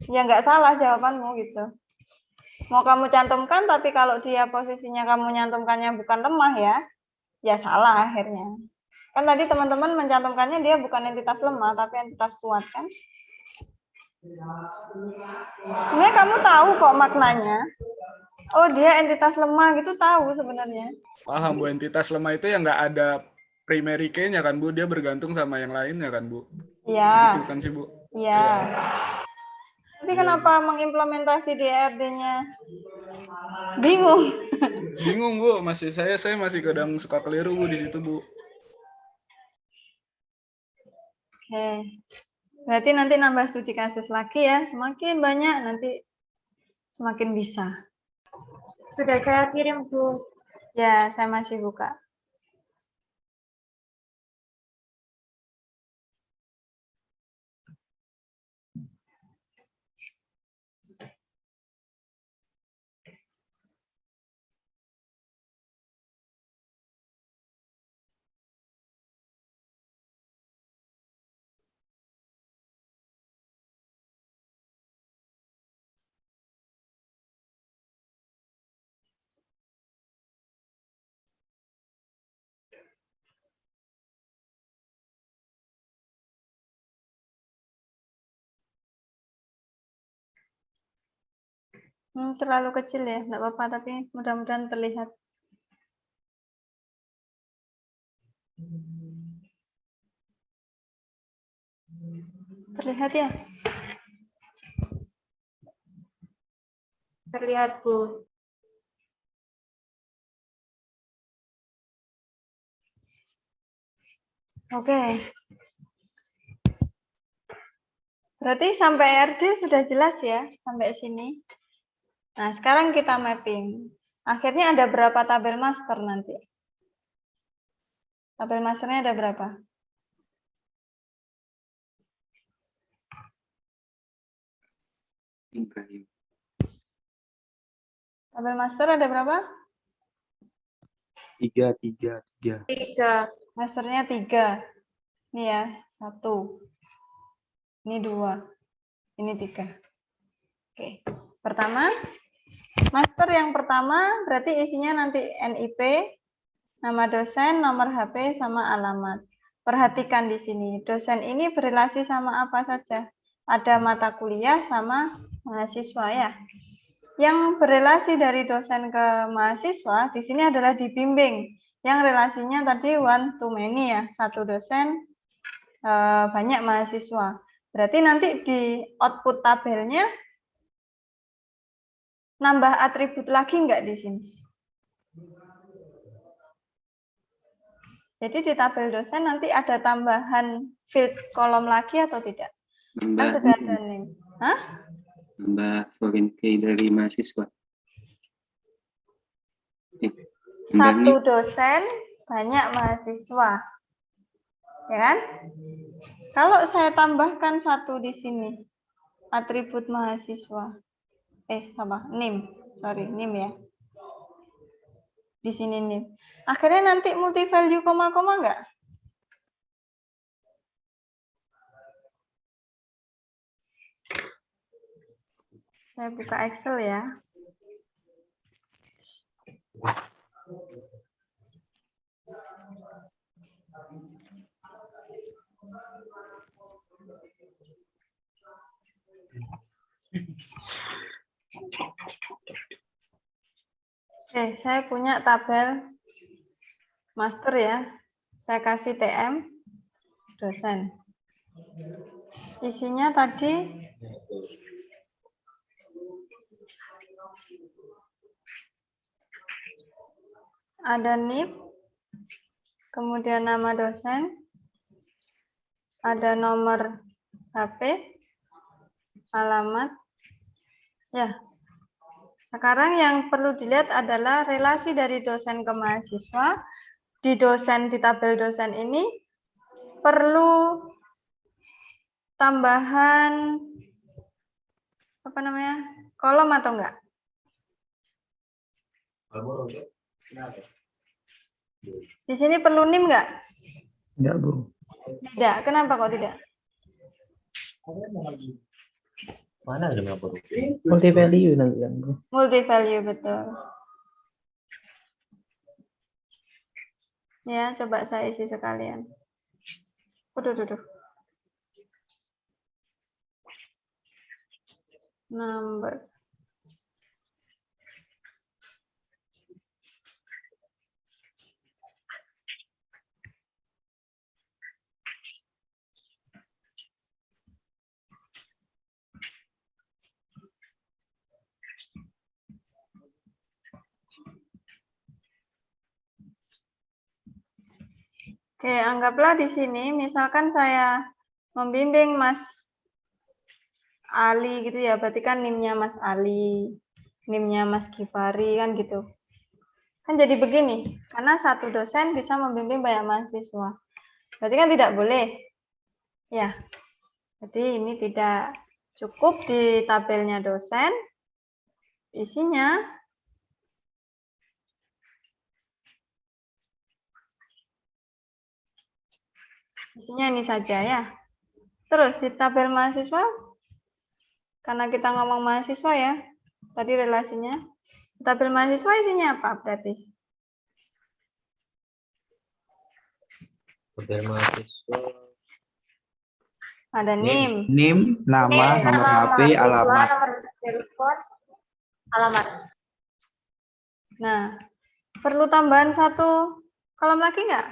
Ya nggak salah jawabanmu gitu. Mau kamu cantumkan tapi kalau dia posisinya kamu nyantumkannya bukan lemah ya salah akhirnya. Kan tadi teman-teman mencantumkannya dia bukan entitas lemah tapi entitas kuat kan. Sebenarnya kamu tahu kok maknanya. Oh dia entitas lemah gitu tahu sebenarnya. Paham, Bu. Entitas lemah itu yang nggak ada primary key-nya kan, Bu. Dia bergantung sama yang lainnya kan, Bu. Iya. Gitu kan sih, Bu. Iya. Tapi kenapa mengimplementasi DRD-nya bingung? Bingung, Bu. Saya masih kadang suka keliru, Bu, di situ, Bu. Oke. Berarti nanti nambah studi kasus lagi ya. Semakin banyak nanti semakin bisa. Sudah saya kirim, Bu. Ya, saya masih buka. Terlalu kecil ya, nggak apa-apa, tapi mudah-mudahan terlihat. Terlihat ya? Terlihat, Bu. Oke. Berarti sampai RD sudah jelas ya, sampai sini. Nah, sekarang kita mapping. Akhirnya ada berapa tabel master nanti? Tabel masternya ada berapa? Tiga, ya. Tabel master ada berapa? 3. 3. Masternya 3. Ini ya, 1. Ini 2. Ini 3. Oke. Pertama, master yang pertama berarti isinya nanti NIP, nama dosen, nomor HP, sama alamat. Perhatikan di sini, dosen ini berrelasi sama apa saja? Ada mata kuliah sama mahasiswa ya. Yang berrelasi dari dosen ke mahasiswa di sini adalah dibimbing. Yang relasinya tadi one to many ya, satu dosen banyak mahasiswa. Berarti nanti di output tabelnya nambah atribut lagi nggak di sini? Jadi di tabel dosen nanti ada tambahan field kolom lagi atau tidak? Kan Nambah, sudah ada name. Hah? nambah foreign key dari mahasiswa. Nambah Satu nih, dosen, banyak mahasiswa. Ya kan? Kalau saya tambahkan satu di sini, atribut mahasiswa. Apa? NIM. Sorry, NIM ya. Di sini NIM. Akhirnya nanti multi value koma-koma enggak? Saya buka Excel ya. Oke, saya punya tabel master ya. Saya kasih TM dosen. Isinya tadi ada NIP, kemudian nama dosen, ada nomor HP, alamat. Ya. Sekarang yang perlu dilihat adalah relasi dari dosen ke mahasiswa. Di tabel dosen ini perlu tambahan kolom atau enggak? Di sini perlu NIM enggak? Enggak, Bu. Tidak. Kenapa kok tidak? Mana ada berapa? Multi value nanti kan, Bu. Multi value, betul. Ya, coba saya isi sekalian. Waduh. Number. Oke, anggaplah di sini, misalkan saya membimbing Mas Ali gitu ya, berarti kan NIM-nya Mas Ali, NIM-nya Mas Gifari, kan gitu. Kan jadi begini, karena satu dosen bisa membimbing banyak mahasiswa. Berarti kan tidak boleh. Ya, jadi ini tidak cukup di tabelnya dosen, isinya ini saja ya. Terus di tabel mahasiswa, karena kita ngomong mahasiswa ya, tadi relasinya. Tabel mahasiswa isinya apa berarti? Tabel mahasiswa. Ada NIM, NIM, nama, nomor HP, mahasiswa, alamat. nomor telepon, Alamat. Nah, perlu tambahan satu kolom lagi nggak?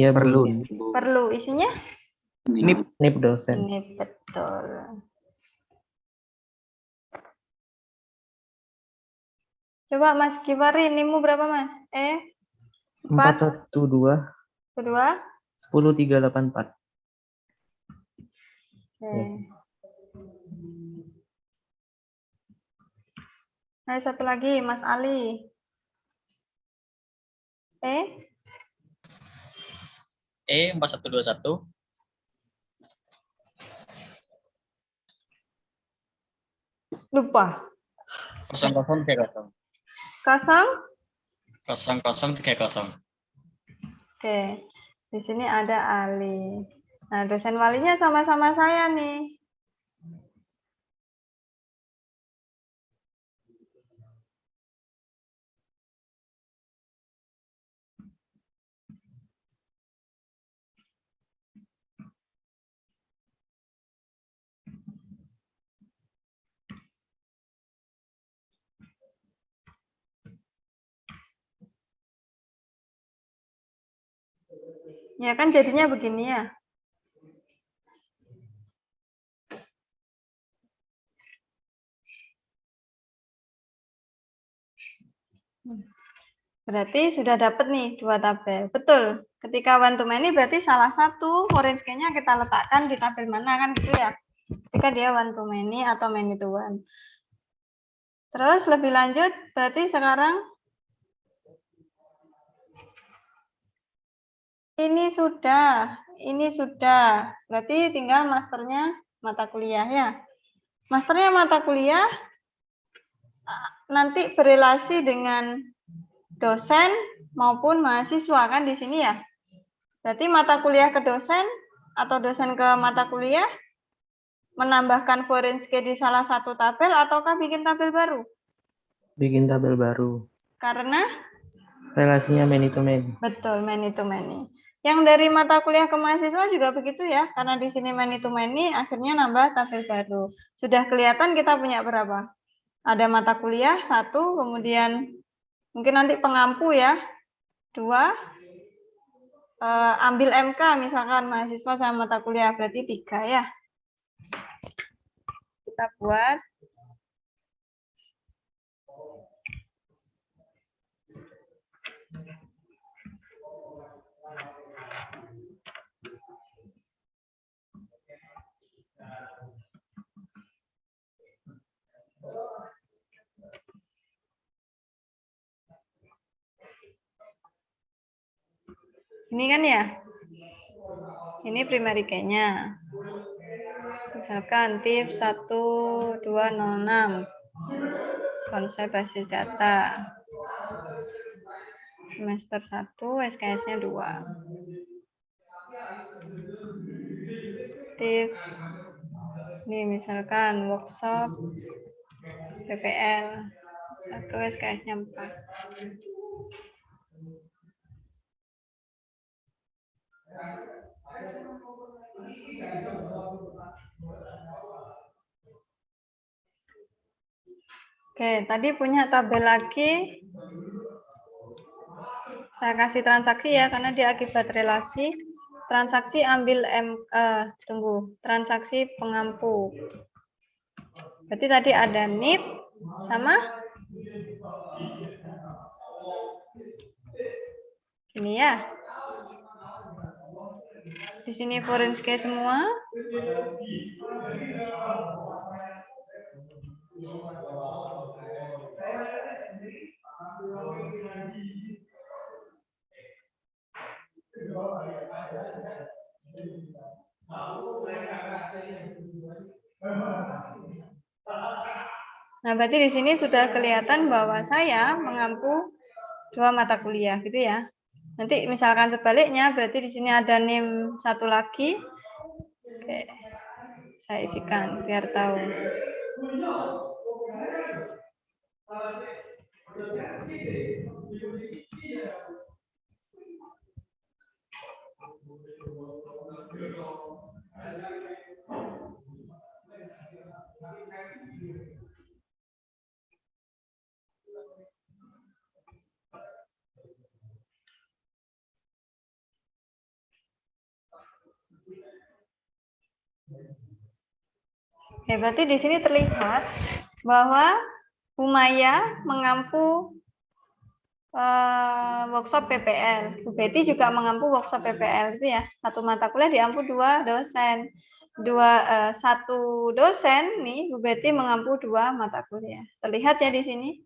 Iya, Bu. Perlu. Bu. Perlu. Isinya? NIP dosen. Ini betul. Coba Mas Givari, NIM-mu berapa Mas? 412 kedua? 10384. Oke. Nah, satu lagi, Mas Ali. E 4121 Lupa. 0030 Kosong? 0030. Oke. Di sini ada Ali. Nah, dosen walinya sama-sama saya nih. Ya kan jadinya begini ya. Berarti sudah dapat nih 2 tabel. Betul. Ketika one to many berarti salah satu foreign key-nya kita letakkan di tabel mana kan gitu ya. Ketika dia one to many atau many to one. Terus lebih lanjut berarti sekarang ini sudah. Berarti tinggal masternya mata kuliah ya. Masternya mata kuliah nanti berelasi dengan dosen maupun mahasiswa kan di sini ya. Berarti mata kuliah ke dosen atau dosen ke mata kuliah menambahkan foreign key di salah satu tabel ataukah bikin tabel baru? Bikin tabel baru. Karena Relasinya many to many. betul many to many. Yang dari mata kuliah ke mahasiswa juga begitu ya, karena di sini many to many, akhirnya nambah tabel baru. Sudah kelihatan kita punya berapa? Ada mata kuliah 1, kemudian mungkin nanti pengampu ya 2, ambil MK misalkan mahasiswa sama mata kuliah berarti 3 ya. Kita buat. Ini kan ya. Ini primary key-nya. Misalkan tips 1206. Konsep basis data. Semester 1, SKS-nya 2. Tips. Ini misalkan workshop PPL 1, SKS-nya 4. Oke, tadi punya tabel lagi. Saya kasih transaksi ya, karena dia akibat relasi. Transaksi ambil transaksi pengampu. Berarti tadi ada NIP sama ini ya. Di sini foreign key semua. Nah, berarti di sini sudah kelihatan bahwa saya mengampu 2 mata kuliah, gitu ya. Nanti misalkan sebaliknya, berarti di sini ada NIM 1 lagi. Oke, saya isikan biar tahu. Oke, berarti di sini terlihat bahwa Bu Maya mengampu workshop PPL. Bu Betty juga mengampu workshop PPL itu ya. Satu mata kuliah diampu 2 dosen. Satu dosen nih Bu Betty mengampu 2 mata kuliah. Terlihat ya di sini.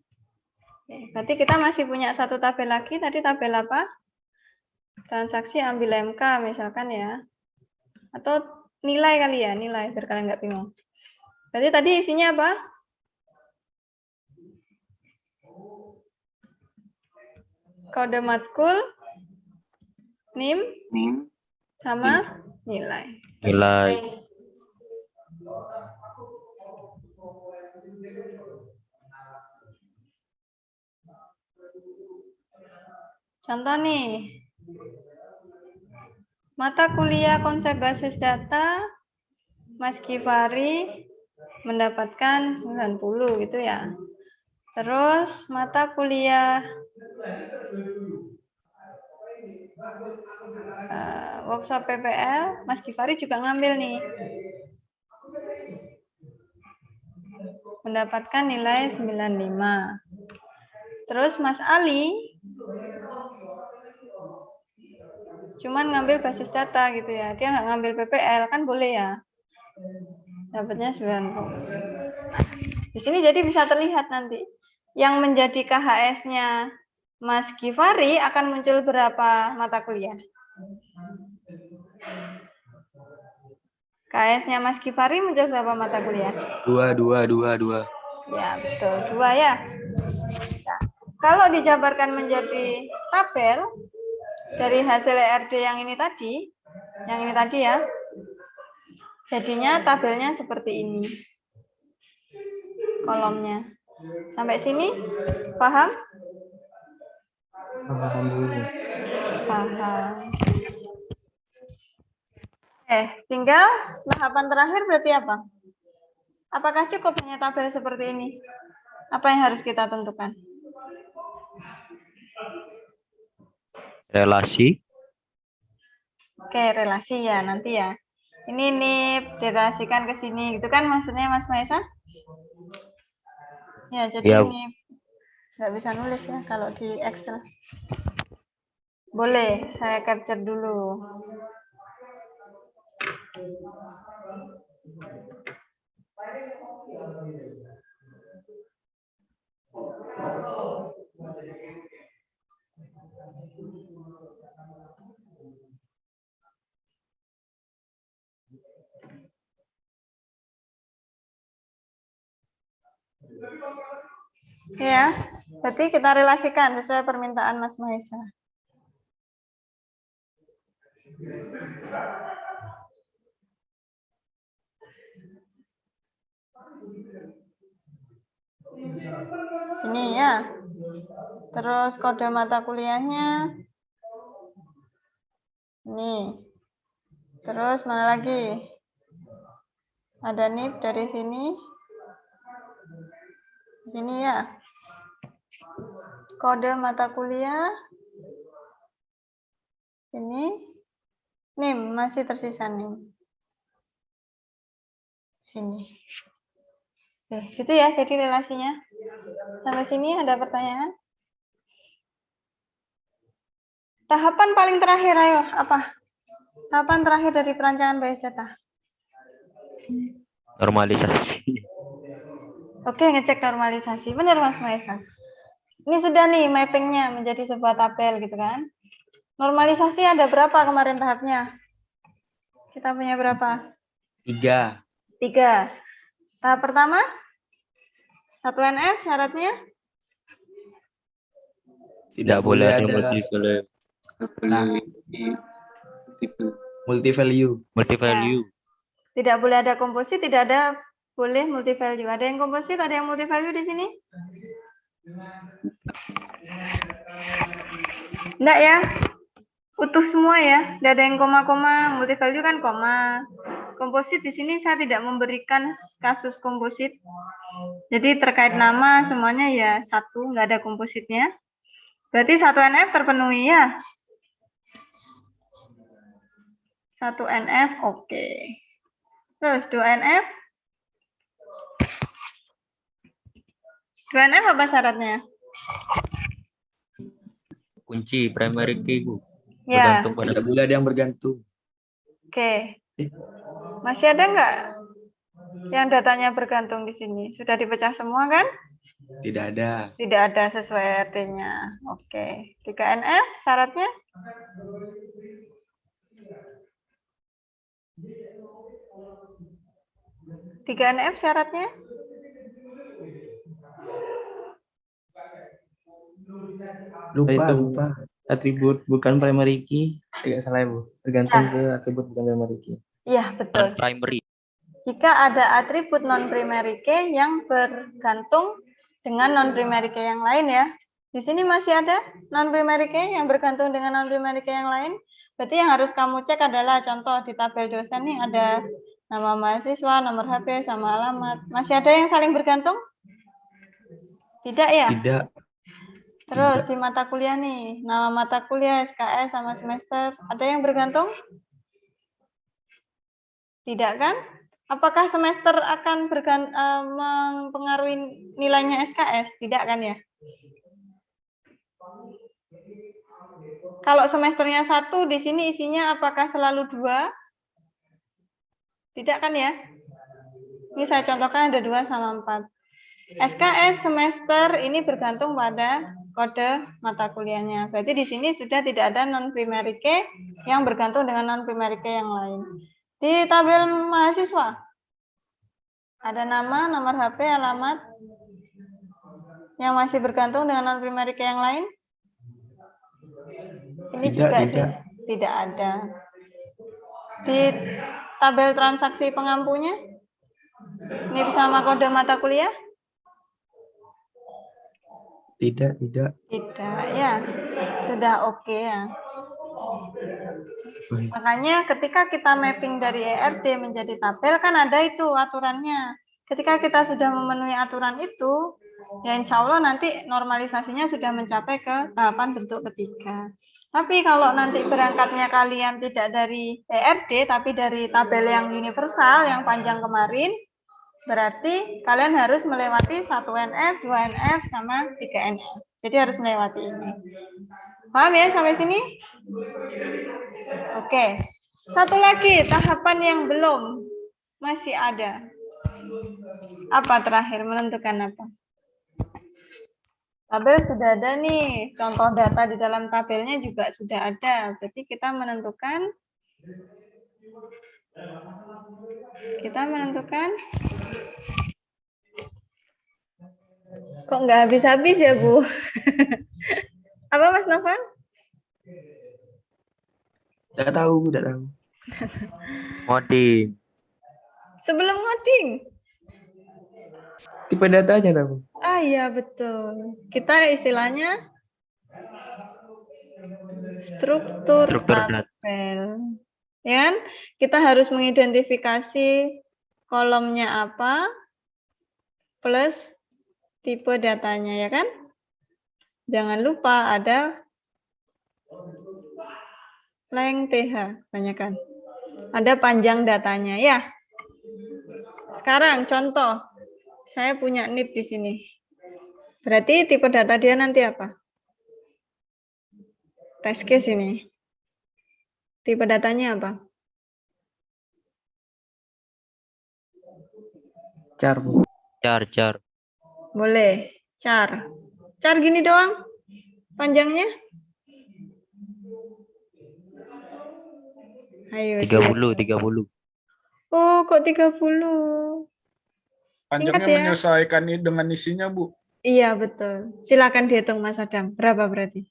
Oke, berarti kita masih punya satu tabel lagi. Tadi tabel apa? Transaksi ambil MK misalkan ya. Atau nilai kali ya, nilai biar kalian nggak bingung. Berarti tadi isinya apa? Kode matkul, NIM, sama nilai. Nilai. Contoh nih. Mata kuliah konsep basis data, Mas Givari mendapatkan 90 gitu ya. Terus mata kuliah workshop PPL, Mas Givari juga ngambil nih. Mendapatkan nilai 95. Terus Mas Ali cuman ngambil basis data gitu ya. Dia nggak ngambil PPL, kan boleh ya. Dapatnya 90. Di sini jadi bisa terlihat nanti. Yang menjadi KHS-nya Mas Givari akan muncul berapa mata kuliah? KHS-nya Mas Givari muncul berapa mata kuliah? 2. Ya, betul. 2 ya. Nah, kalau dijabarkan menjadi tabel dari hasil ERD yang ini tadi ya, jadinya tabelnya seperti ini. Kolomnya. Sampai sini paham? Paham. Tinggal tahapan terakhir berarti apa? Apakah cukup hanya tabel seperti ini? Apa yang harus kita tentukan? Relasi. Oke, relasi ya nanti ya. Ini direlasikan ke sini, gitu kan maksudnya Mas Maesa? Ya, jadi Ya. ini nggak bisa nulis ya kalau di Excel. Boleh, saya capture dulu. Ya, berarti kita relasikan sesuai permintaan Mas Mahesa. Sini ya. Terus kode mata kuliahnya. Ini. Terus mana lagi? Ada NIP dari sini. Sini ya. Kode mata kuliah. Ini. NIM, masih tersisa NIM. Sini. Oke, gitu ya jadi relasinya. Sampai sini ada pertanyaan? Tahapan paling terakhir, ayo, apa? Tahapan terakhir dari perancangan basis data. Normalisasi. Oke, ngecek normalisasi. Benar Mas Maesa. Ini sudah nih mappingnya menjadi sebuah tabel gitu kan. Normalisasi ada berapa kemarin tahapnya? Kita punya berapa? 3. 3. Tahap pertama? 1 NF syaratnya? Tidak boleh ada multi value. Tidak boleh ada komposit, tidak ada boleh multi value. Ada yang komposit, ada yang multi value di sini? Enggak ya? Utuh semua ya? Tidak ada yang koma-koma, multi value kan koma. Komposit di sini saya tidak memberikan kasus komposit. Jadi terkait nama semuanya ya 1, nggak ada kompositnya. Berarti 1 NF terpenuhi ya? 1 NF, oke. Terus 2 NF? 2NF apa syaratnya? Kunci primary key, Bu. Ya, Bergantung pada Tidak boleh ada yang bergantung. oke. Masih ada nggak yang datanya bergantung di sini? Sudah dipecah semua kan? Tidak ada. Tidak ada sesuai RT-nya. Oke. 3NF syaratnya? Tiga NF syaratnya? Lupa. Atribut bukan primary key. Tidak salah ya, Bu. Bergantung ke atribut bukan primary key. Iya, betul. primary. Jika ada atribut non-primary key yang bergantung dengan non-primary key yang lain ya. Di sini masih ada non-primary key yang bergantung dengan non-primary key yang lain. Berarti yang harus kamu cek adalah contoh di tabel dosen nih ada nama mahasiswa, nomor HP, sama alamat. Masih ada yang saling bergantung? Tidak ya? Tidak. Terus di mata kuliah nih, nama mata kuliah, SKS, sama semester, ada yang bergantung? Tidak kan? Apakah semester akan mempengaruhi nilainya SKS? Tidak kan ya? Kalau semesternya 1, di sini isinya apakah selalu 2? Tidak kan ya? Ini saya contohkan ada 2 sama 4. SKS semester ini bergantung pada kode mata kuliahnya. Berarti di sini sudah tidak ada non-primary key yang bergantung dengan non-primary key yang lain. Di tabel mahasiswa, ada nama, nomor HP, alamat yang masih bergantung dengan non-primary key yang lain? Ini juga tidak ada. Di tabel transaksi pengampunya, ini bersama kode mata kuliah? Tidak. Tidak, ya. Sudah oke ya. Makanya ketika kita mapping dari ERD menjadi tabel kan ada itu aturannya. Ketika kita sudah memenuhi aturan itu, ya insya Allah nanti normalisasinya sudah mencapai ke tahapan bentuk ketiga. Tapi kalau nanti berangkatnya kalian tidak dari ERD, tapi dari tabel yang universal, yang panjang kemarin, berarti kalian harus melewati 1NF, 2NF, sama 3NF. Jadi harus melewati ini. Paham ya sampai sini? Oke. Satu lagi, tahapan yang belum. Masih ada. Apa terakhir? Menentukan apa? Tabel sudah ada nih. Contoh data di dalam tabelnya juga sudah ada. Berarti kita menentukan kok nggak habis-habis ya, Bu? Apa, Mas Novan? Tidak tahu. Ngoding. Sebelum ngoding. Tipe datanya tahu. Ah iya, betul. Kita istilahnya struktur Struktur tabel. Ya kan? Kita harus mengidentifikasi kolomnya apa plus tipe datanya, ya kan? Jangan lupa ada length TH, tanyakan. Ada panjang datanya, ya. Sekarang contoh, saya punya NIP di sini. Berarti tipe data dia nanti apa? Test case ini. Tipe datanya apa? Char, Bu. Char. Boleh, char. Char gini doang? Panjangnya? Ayo. 30. Oh, kok 30? Panjangnya Ingat ya. menyesuaikan dengan isinya, Bu. Iya, betul. Silakan dihitung Mas Adam. Berapa berarti?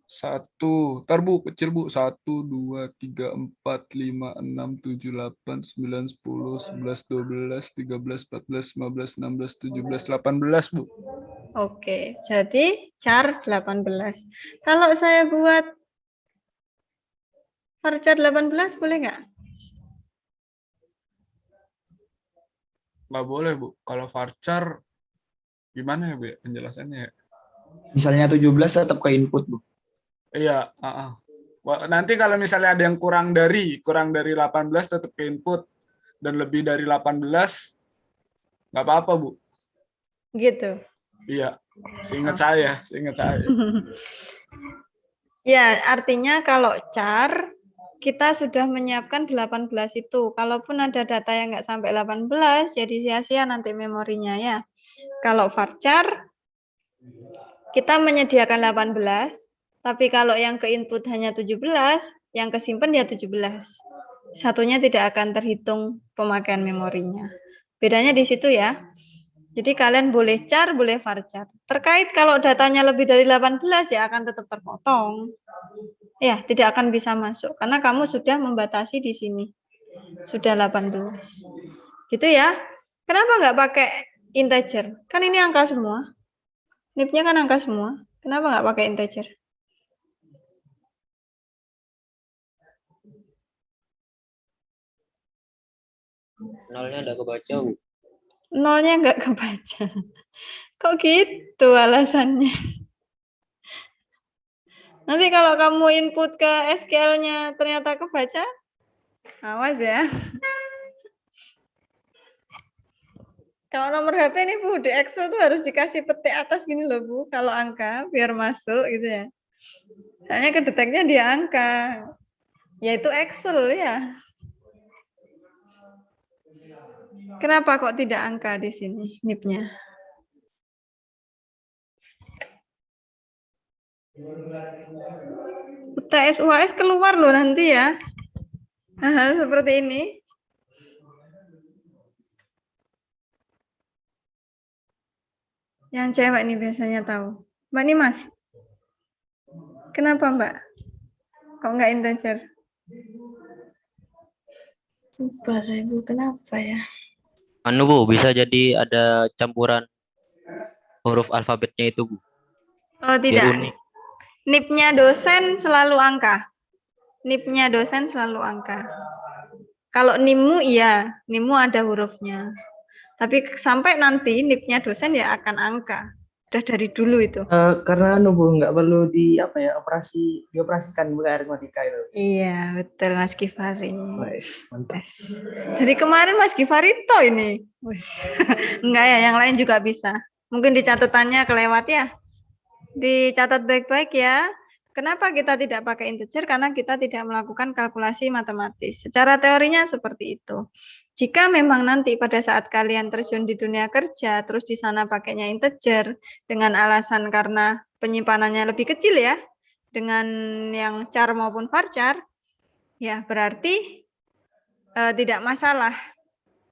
1, ntar Bu, kecil Bu. 1, 2, 3, 4, 5, 6, 7, 8, 9, 10, 11, 12, 13, 14, 15, 16, 17, 18, Bu. Oke, jadi char 18. Kalau saya buat varchar 18 boleh nggak? Nggak boleh, Bu. Kalau varchar, gimana ya, Bu, penjelasannya ya? Misalnya 17 tetap ke input, Bu. Iya, nanti kalau misalnya ada yang kurang dari 18 tetap ke input, dan lebih dari 18 nggak apa-apa, Bu. Gitu. Iya, seingat saya. Ya, artinya kalau char kita sudah menyiapkan 18 itu. Kalaupun ada data yang nggak sampai 18, jadi sia-sia nanti memorinya ya. Kalau varchar kita menyediakan 18, tapi kalau yang ke input hanya 17, yang kesimpan ya 17. Satunya tidak akan terhitung pemakaian memorinya. Bedanya di situ ya. Jadi kalian boleh char, boleh varchar. Terkait kalau datanya lebih dari 18 ya akan tetap terpotong. Ya, tidak akan bisa masuk karena kamu sudah membatasi di sini. Sudah 18. Gitu ya. Kenapa nggak pakai integer? Kan ini angka semua. NIP-nya kan angka semua. Kenapa nggak pakai integer? Nolnya ada kebaca, Bu. Nolnya nggak kebaca. Kok gitu alasannya? Nanti kalau kamu input ke SQL-nya ternyata kebaca, awas ya. Kalau nomor HP ini Bu, di Excel tuh harus dikasih petik atas gini loh Bu, kalau angka biar masuk gitu ya. Soalnya kedeteknya dia angka, yaitu Excel ya. Kenapa kok tidak angka di sini NIP-nya? UTS UAS keluar loh nanti ya. Nah, seperti ini. Yang cewek nih biasanya tahu. Mbak Nimas. Kenapa Mbak? Kok nggak integer? Lupa saya Bu, kenapa ya? Anu, Bu, bisa jadi ada campuran huruf alfabetnya itu, Bu. Oh Biar tidak. unik. NIP-nya dosen selalu angka. NIP-nya dosen selalu angka. Kalau NIM-mu iya, NIM-mu ada hurufnya. Tapi sampai nanti NIP-nya dosen ya akan angka. Udah dari dulu itu. Karena Bu nggak perlu dioperasikan bukan aritmatika itu. Iya, betul Mas Gifari. Wes, mantap. Dari kemarin Mas Gifari toh ini. Enggak ya, yang lain juga bisa. Mungkin di catatannya kelewat ya. Dicatat baik-baik ya. Kenapa kita tidak pakai integer? Karena kita tidak melakukan kalkulasi matematis. Secara teorinya seperti itu. Jika memang nanti pada saat kalian terjun di dunia kerja, terus di sana pakainya integer, dengan alasan karena penyimpanannya lebih kecil ya, dengan yang char maupun varchar, ya berarti tidak masalah.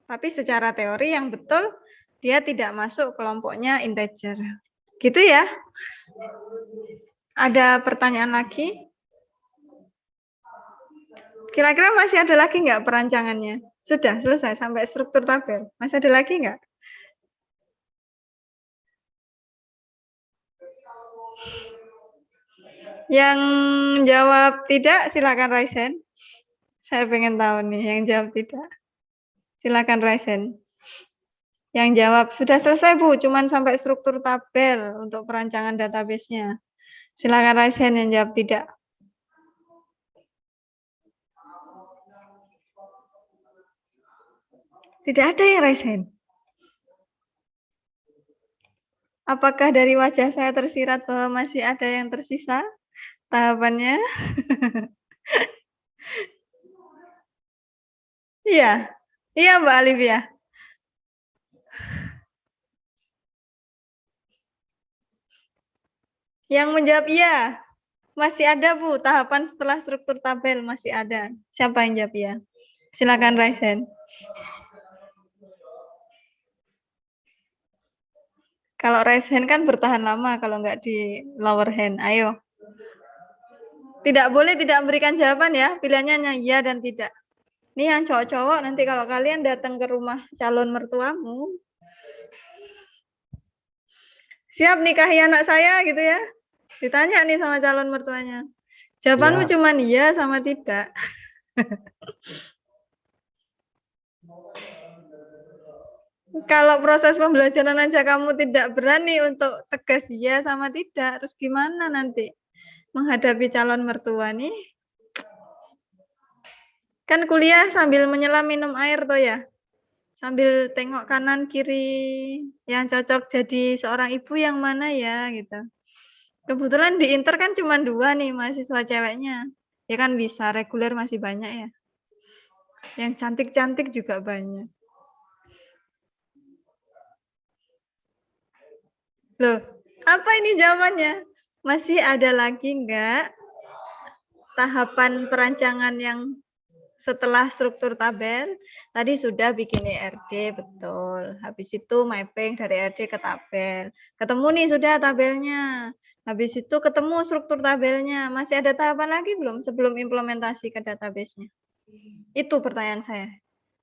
Tapi secara teori yang betul, dia tidak masuk kelompoknya integer. Gitu ya. Ada pertanyaan lagi? Kira-kira masih ada lagi nggak perancangannya? Sudah selesai sampai struktur tabel. Masih ada lagi nggak? Yang jawab tidak, silakan raise hand. Saya pengen tahu nih yang jawab tidak. Silakan raise hand. Yang jawab sudah selesai Bu, cuman sampai struktur tabel untuk perancangan database-nya. Silakan raise hand yang jawab tidak. Tidak ada yang raise hand. Apakah dari wajah saya tersirat bahwa masih ada yang tersisa tahapannya? Iya. Iya Mbak Alivia. Yang menjawab iya. Masih ada Bu, tahapan setelah struktur tabel masih ada. Siapa yang jawab iya? Silakan raise hand. Kalau raise hand kan bertahan lama kalau nggak di lower hand. Ayo. Tidak boleh tidak memberikan jawaban ya. Pilihannya hanya iya dan tidak. Ini yang cowok-cowok nanti kalau kalian datang ke rumah calon mertuamu. Siap nikahi anak saya gitu ya. Ditanya nih sama calon mertuanya. Jawabanmu Ya. cuma iya sama tidak. Kalau proses pembelajaran aja kamu tidak berani untuk tegas iya sama tidak, terus gimana nanti menghadapi calon mertua nih? Kan kuliah sambil menyelam minum air toh ya. Sambil tengok kanan kiri yang cocok jadi seorang ibu yang mana ya gitu. Kebetulan di Inter kan cuma 2 nih mahasiswa ceweknya. Ya kan bisa, reguler masih banyak ya. Yang cantik-cantik juga banyak. Loh, apa ini jawabannya? Masih ada lagi enggak tahapan perancangan yang setelah struktur tabel? Tadi sudah bikin ERD, betul. Habis itu mapping dari ERD ke tabel. Ketemu nih sudah tabelnya. Habis itu ketemu struktur tabelnya. Masih ada tahapan lagi belum sebelum implementasi ke database-nya? Itu pertanyaan saya.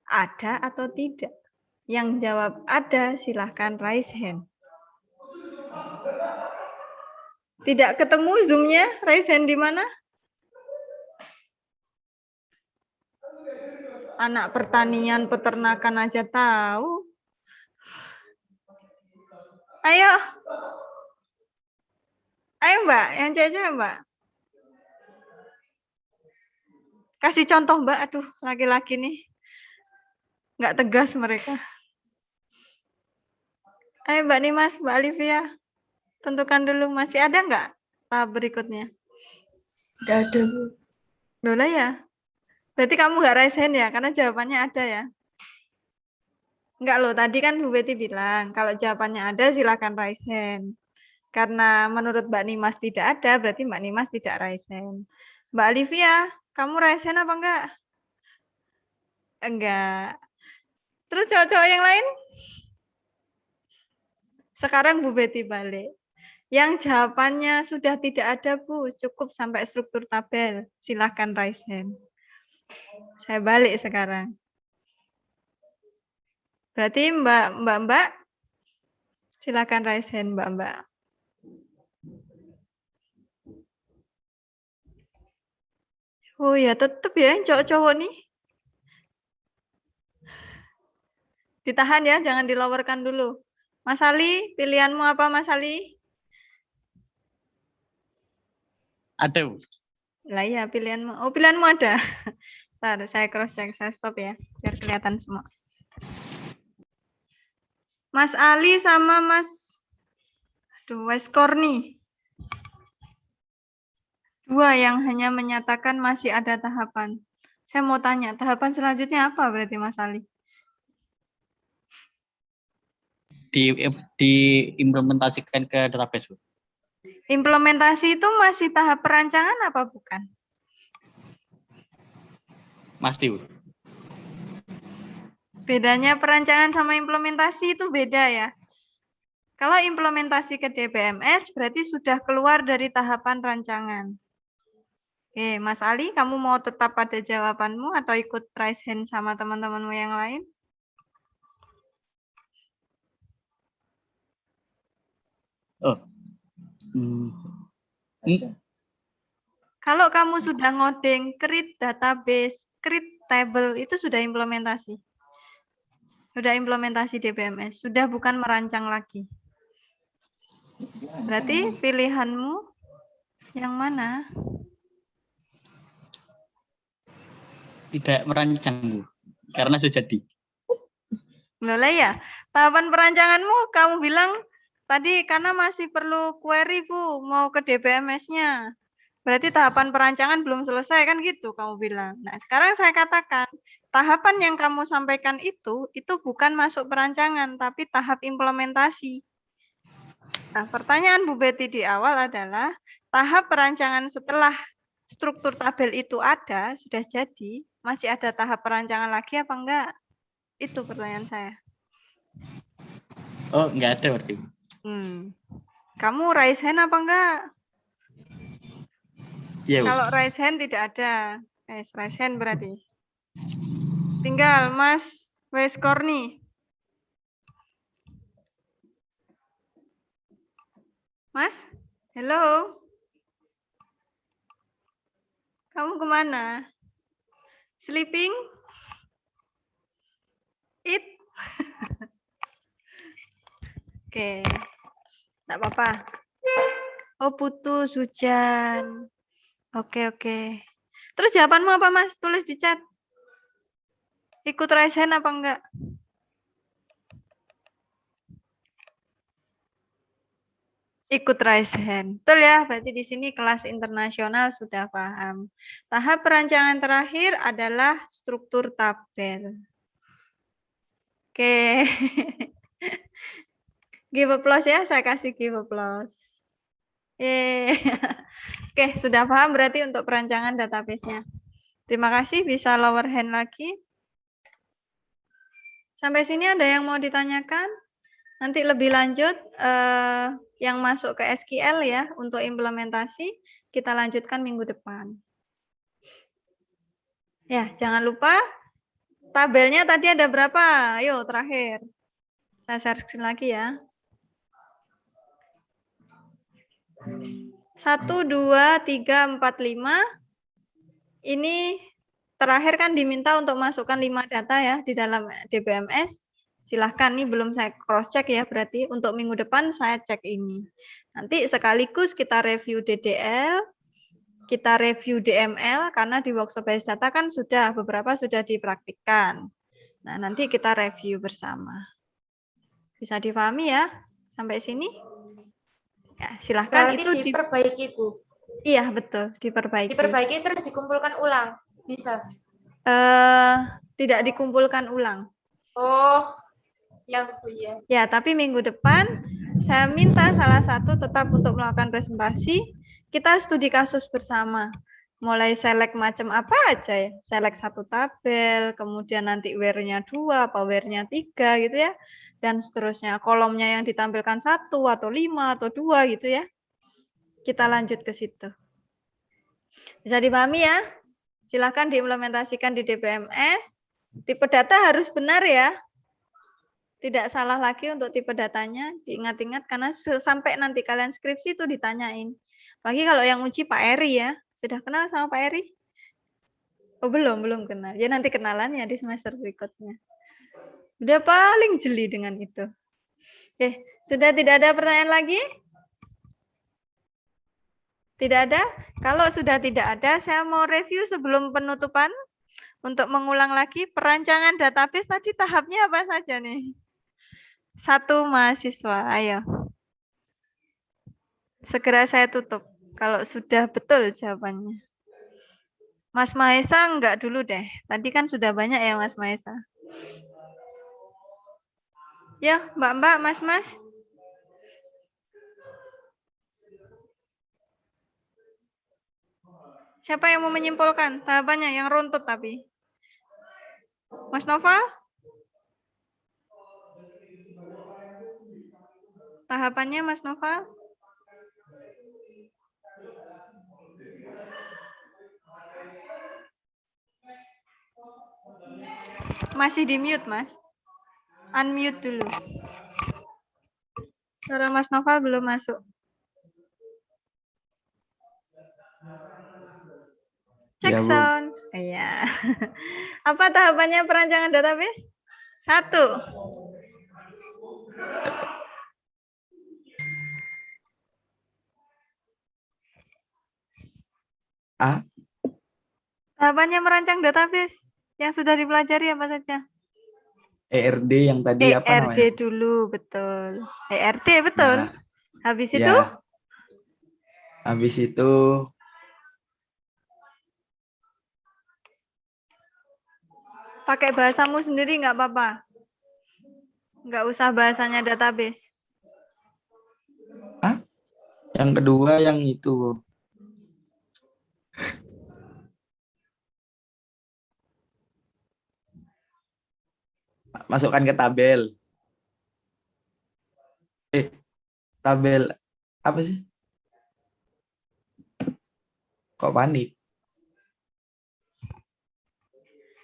Ada atau tidak? Yang jawab ada, silahkan raise hand. Tidak ketemu Zoom-nya? Raise hand di mana? Anak pertanian, peternakan aja tahu. Ayo. Ayo Mbak, yang cewek Mbak. Kasih contoh Mbak, aduh laki-laki nih. Nggak tegas mereka. Ayo Mbak Nimas, Mbak Olivia. Tentukan dulu, masih ada nggak tahap berikutnya? Nggak ada, Bu. Lola ya? Berarti kamu nggak raise hand ya, karena jawabannya ada ya? Enggak loh, tadi kan Bu Betty bilang, kalau jawabannya ada silakan raise hand. Karena menurut Mbak Nimas tidak ada, berarti Mbak Nimas tidak raise hand. Mbak Olivia, kamu raise hand apa enggak? Enggak. Terus cowok-cowok yang lain? Sekarang Bu Betty balik. Yang jawabannya sudah tidak ada, Bu. Cukup sampai struktur tabel. Silakan raise hand. Saya balik sekarang. Berarti Mbak, silakan raise hand Mbak. Oh ya, tetap ya cowok-cowok nih. Ditahan ya, jangan dilowerkan dulu. Mas Ali, pilihanmu apa Mas Ali? Ada, Bu. Lah ya, pilihanmu. Oh, pilihanmu ada. Bentar, saya cross check, saya stop ya, biar kelihatan semua. Mas Ali sama Mas Weskorni. 2 yang hanya menyatakan masih ada tahapan. Saya mau tanya, tahapan selanjutnya apa berarti Mas Ali? Diimplementasikan ke database, Bu. Implementasi itu masih tahap perancangan apa bukan? Pasti, Bu. Bedanya perancangan sama implementasi itu beda ya. Kalau implementasi ke DBMS berarti sudah keluar dari tahapan rancangan. Oke, Mas Ali, kamu mau tetap pada jawabanmu atau ikut raise hand sama teman-temanmu yang lain? Oh. Kalau kamu sudah ngoding create database, create table, itu sudah implementasi. Sudah implementasi DBMS, sudah bukan merancang lagi. Berarti pilihanmu yang mana? Tidak merancang, Bu. Karena sudah jadi. Lola ya, tahapan perancanganmu kamu bilang tadi karena masih perlu query Bu, mau ke DBMS-nya. Berarti tahapan perancangan belum selesai kan gitu kamu bilang. Nah, sekarang saya katakan, tahapan yang kamu sampaikan itu bukan masuk perancangan, tapi tahap implementasi. Nah, pertanyaan Bu Betty di awal adalah, tahap perancangan setelah struktur tabel itu ada, sudah jadi, masih ada tahap perancangan lagi apa enggak? Itu pertanyaan saya. Oh, enggak ada berarti. Kamu raise hand apa enggak? Iya, Bu. Kalau raise hand tidak ada. Raise hand berarti. Tinggal Mas Weskorni. Mas, hello. Kamu kemana? Sleeping? Eat? Oke, enggak apa-apa. Oh, putus hujan. Oke. Terus jawabanmu apa, Mas? Tulis di chat. Ikut raise hand apa enggak? Ikut raise hand. Betul ya, berarti di sini kelas internasional sudah paham. Tahap perancangan terakhir adalah struktur tabel. Oke. Give applause ya, saya kasih give applause. Oke, sudah paham berarti untuk perancangan database-nya. Terima kasih, bisa lower hand lagi. Sampai sini ada yang mau ditanyakan? Nanti lebih lanjut yang masuk ke SQL ya, untuk implementasi kita lanjutkan minggu depan. Ya, jangan lupa tabelnya tadi ada berapa? Ayo terakhir. Saya share screen lagi ya. 1, 2, 3, 4, 5. Ini terakhir kan diminta untuk masukkan 5 data ya di dalam DBMS. Silahkan, nih belum saya cross check ya, berarti untuk minggu depan saya cek ini. Nanti sekaligus kita review DDL, kita review DML, karena di workshop base data kan beberapa sudah dipraktikkan. Nah, nanti kita review bersama. Bisa dipahami ya sampai sini? Ya, silahkan. Berarti Itu diperbaiki, Bu. Iya, betul, diperbaiki. Diperbaiki terus dikumpulkan ulang. Bisa. Tidak dikumpulkan ulang. Oh, ya Bu ya. Ya, tapi minggu depan saya minta salah satu tetap untuk melakukan presentasi, kita studi kasus bersama. Mulai select macam apa aja ya. Select 1 tabel, kemudian nanti where-nya 2, apa where-nya 3 gitu ya. Dan seterusnya. Kolomnya yang ditampilkan 1 atau 5 atau 2 gitu ya. Kita lanjut ke situ. Bisa dipahami ya? Silahkan diimplementasikan di DBMS. Tipe data harus benar ya. Tidak salah lagi untuk tipe datanya, diingat-ingat karena sampai nanti kalian skripsi itu ditanyain. Apalagi kalau yang uji Pak Eri ya. Sudah kenal sama Pak Eri? Oh, belum kenal. Ya nanti kenalannya di semester berikutnya. Udah paling jeli dengan itu. Oke, sudah tidak ada pertanyaan lagi? Tidak ada? Kalau sudah tidak ada, saya mau review sebelum penutupan. Untuk mengulang lagi, perancangan database tadi tahapnya apa saja nih? 1 mahasiswa, ayo. Segera saya tutup, kalau sudah betul jawabannya. Mas Mahesa enggak dulu deh, tadi kan sudah banyak ya Mas Mahesa. Ya, Mbak-mbak, Mas-mas. Siapa yang mau menyimpulkan tahapannya yang runtut tapi? Mas Nova? Tahapannya Mas Nova? Masih di mute, Mas. Unmute dulu. Suara Mas Nova belum masuk. Cek Ya, Bu. sound. Iya. Apa tahapannya perancangan database? 1. A. Tahapannya merancang database yang sudah dipelajari apa saja? ERD yang tadi apa ERD namanya? dulu, betul. ERD, betul. Nah, Habis ya. itu? Habis itu Pakai bahasamu sendiri nggak apa-apa. Nggak usah bahasanya database. yang kedua yang itu, Bu. Masukkan ke tabel. Tabel apa sih? Kok panik?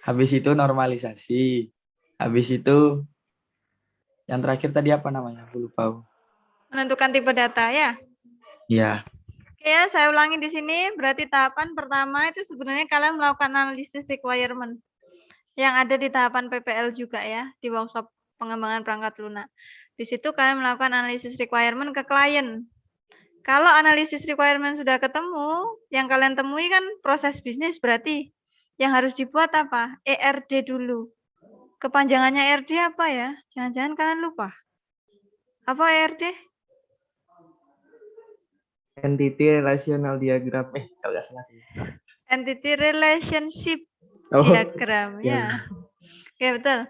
Habis itu normalisasi. Habis itu yang terakhir tadi apa namanya? Aku lupa. Menentukan tipe data ya. Ya. Oke ya, saya ulangi di sini. Berarti tahapan pertama itu sebenarnya kalian melakukan analisis requirement. Yang ada di tahapan PPL juga ya, di workshop pengembangan perangkat lunak. Di situ kalian melakukan analisis requirement ke klien. Kalau analisis requirement sudah ketemu, yang kalian temui kan proses bisnis, berarti yang harus dibuat apa? ERD dulu. Kepanjangannya ERD apa ya? Jangan-jangan kalian lupa. Apa ERD? Entity relational diagram. Kalau nggak salah sih. Entity relationship Oh, diagram, ya. ya. Oke, betul.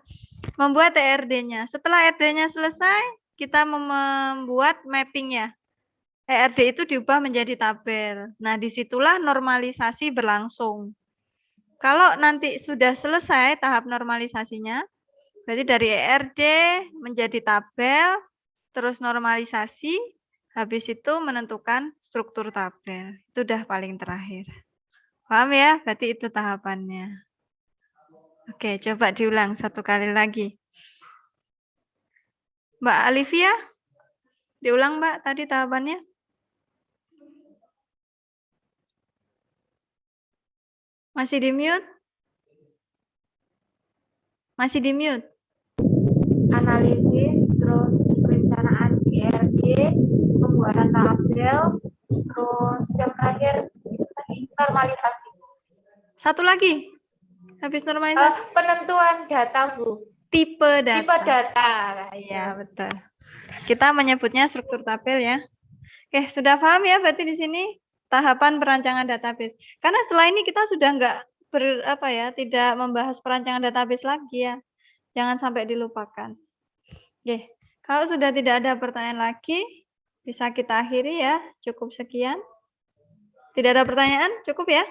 Membuat ERD-nya. Setelah ERD-nya selesai, kita membuat mapping ya. ERD itu diubah menjadi tabel. Nah, disitulah normalisasi berlangsung. Kalau nanti sudah selesai tahap normalisasinya, berarti dari ERD menjadi tabel, terus normalisasi, habis itu menentukan struktur tabel. Itu udah paling terakhir. Paham ya? Berarti itu tahapannya. Oke, coba diulang satu kali lagi. Mbak Alivia, diulang Mbak tadi tahapannya. Masih di mute? Masih di mute? Analisis, terus perencanaan ERD, pembuatan tabel, terus yang terakhir normalisasi. Satu lagi. Habis normalisasi. Penentuan data, Bu. Tipe data. Tipe data. Iya, betul. Kita menyebutnya struktur tabel ya. Oke, sudah paham ya berarti di sini tahapan perancangan database. Karena setelah ini kita sudah nggak tidak membahas perancangan database lagi ya. Jangan sampai dilupakan. Oke, kalau sudah tidak ada pertanyaan lagi, bisa kita akhiri ya. Cukup sekian. Tidak ada pertanyaan? Cukup ya?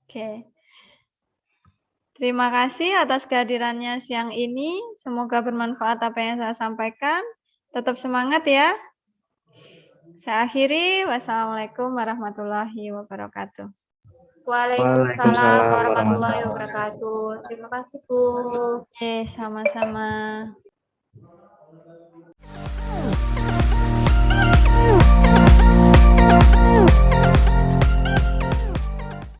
Oke. Terima kasih atas kehadirannya siang ini. Semoga bermanfaat apa yang saya sampaikan. Tetap semangat ya. Saya akhiri. Wassalamualaikum warahmatullahi wabarakatuh. Waalaikumsalam warahmatullahi wabarakatuh. Terima kasih, Bu. Oke, sama-sama.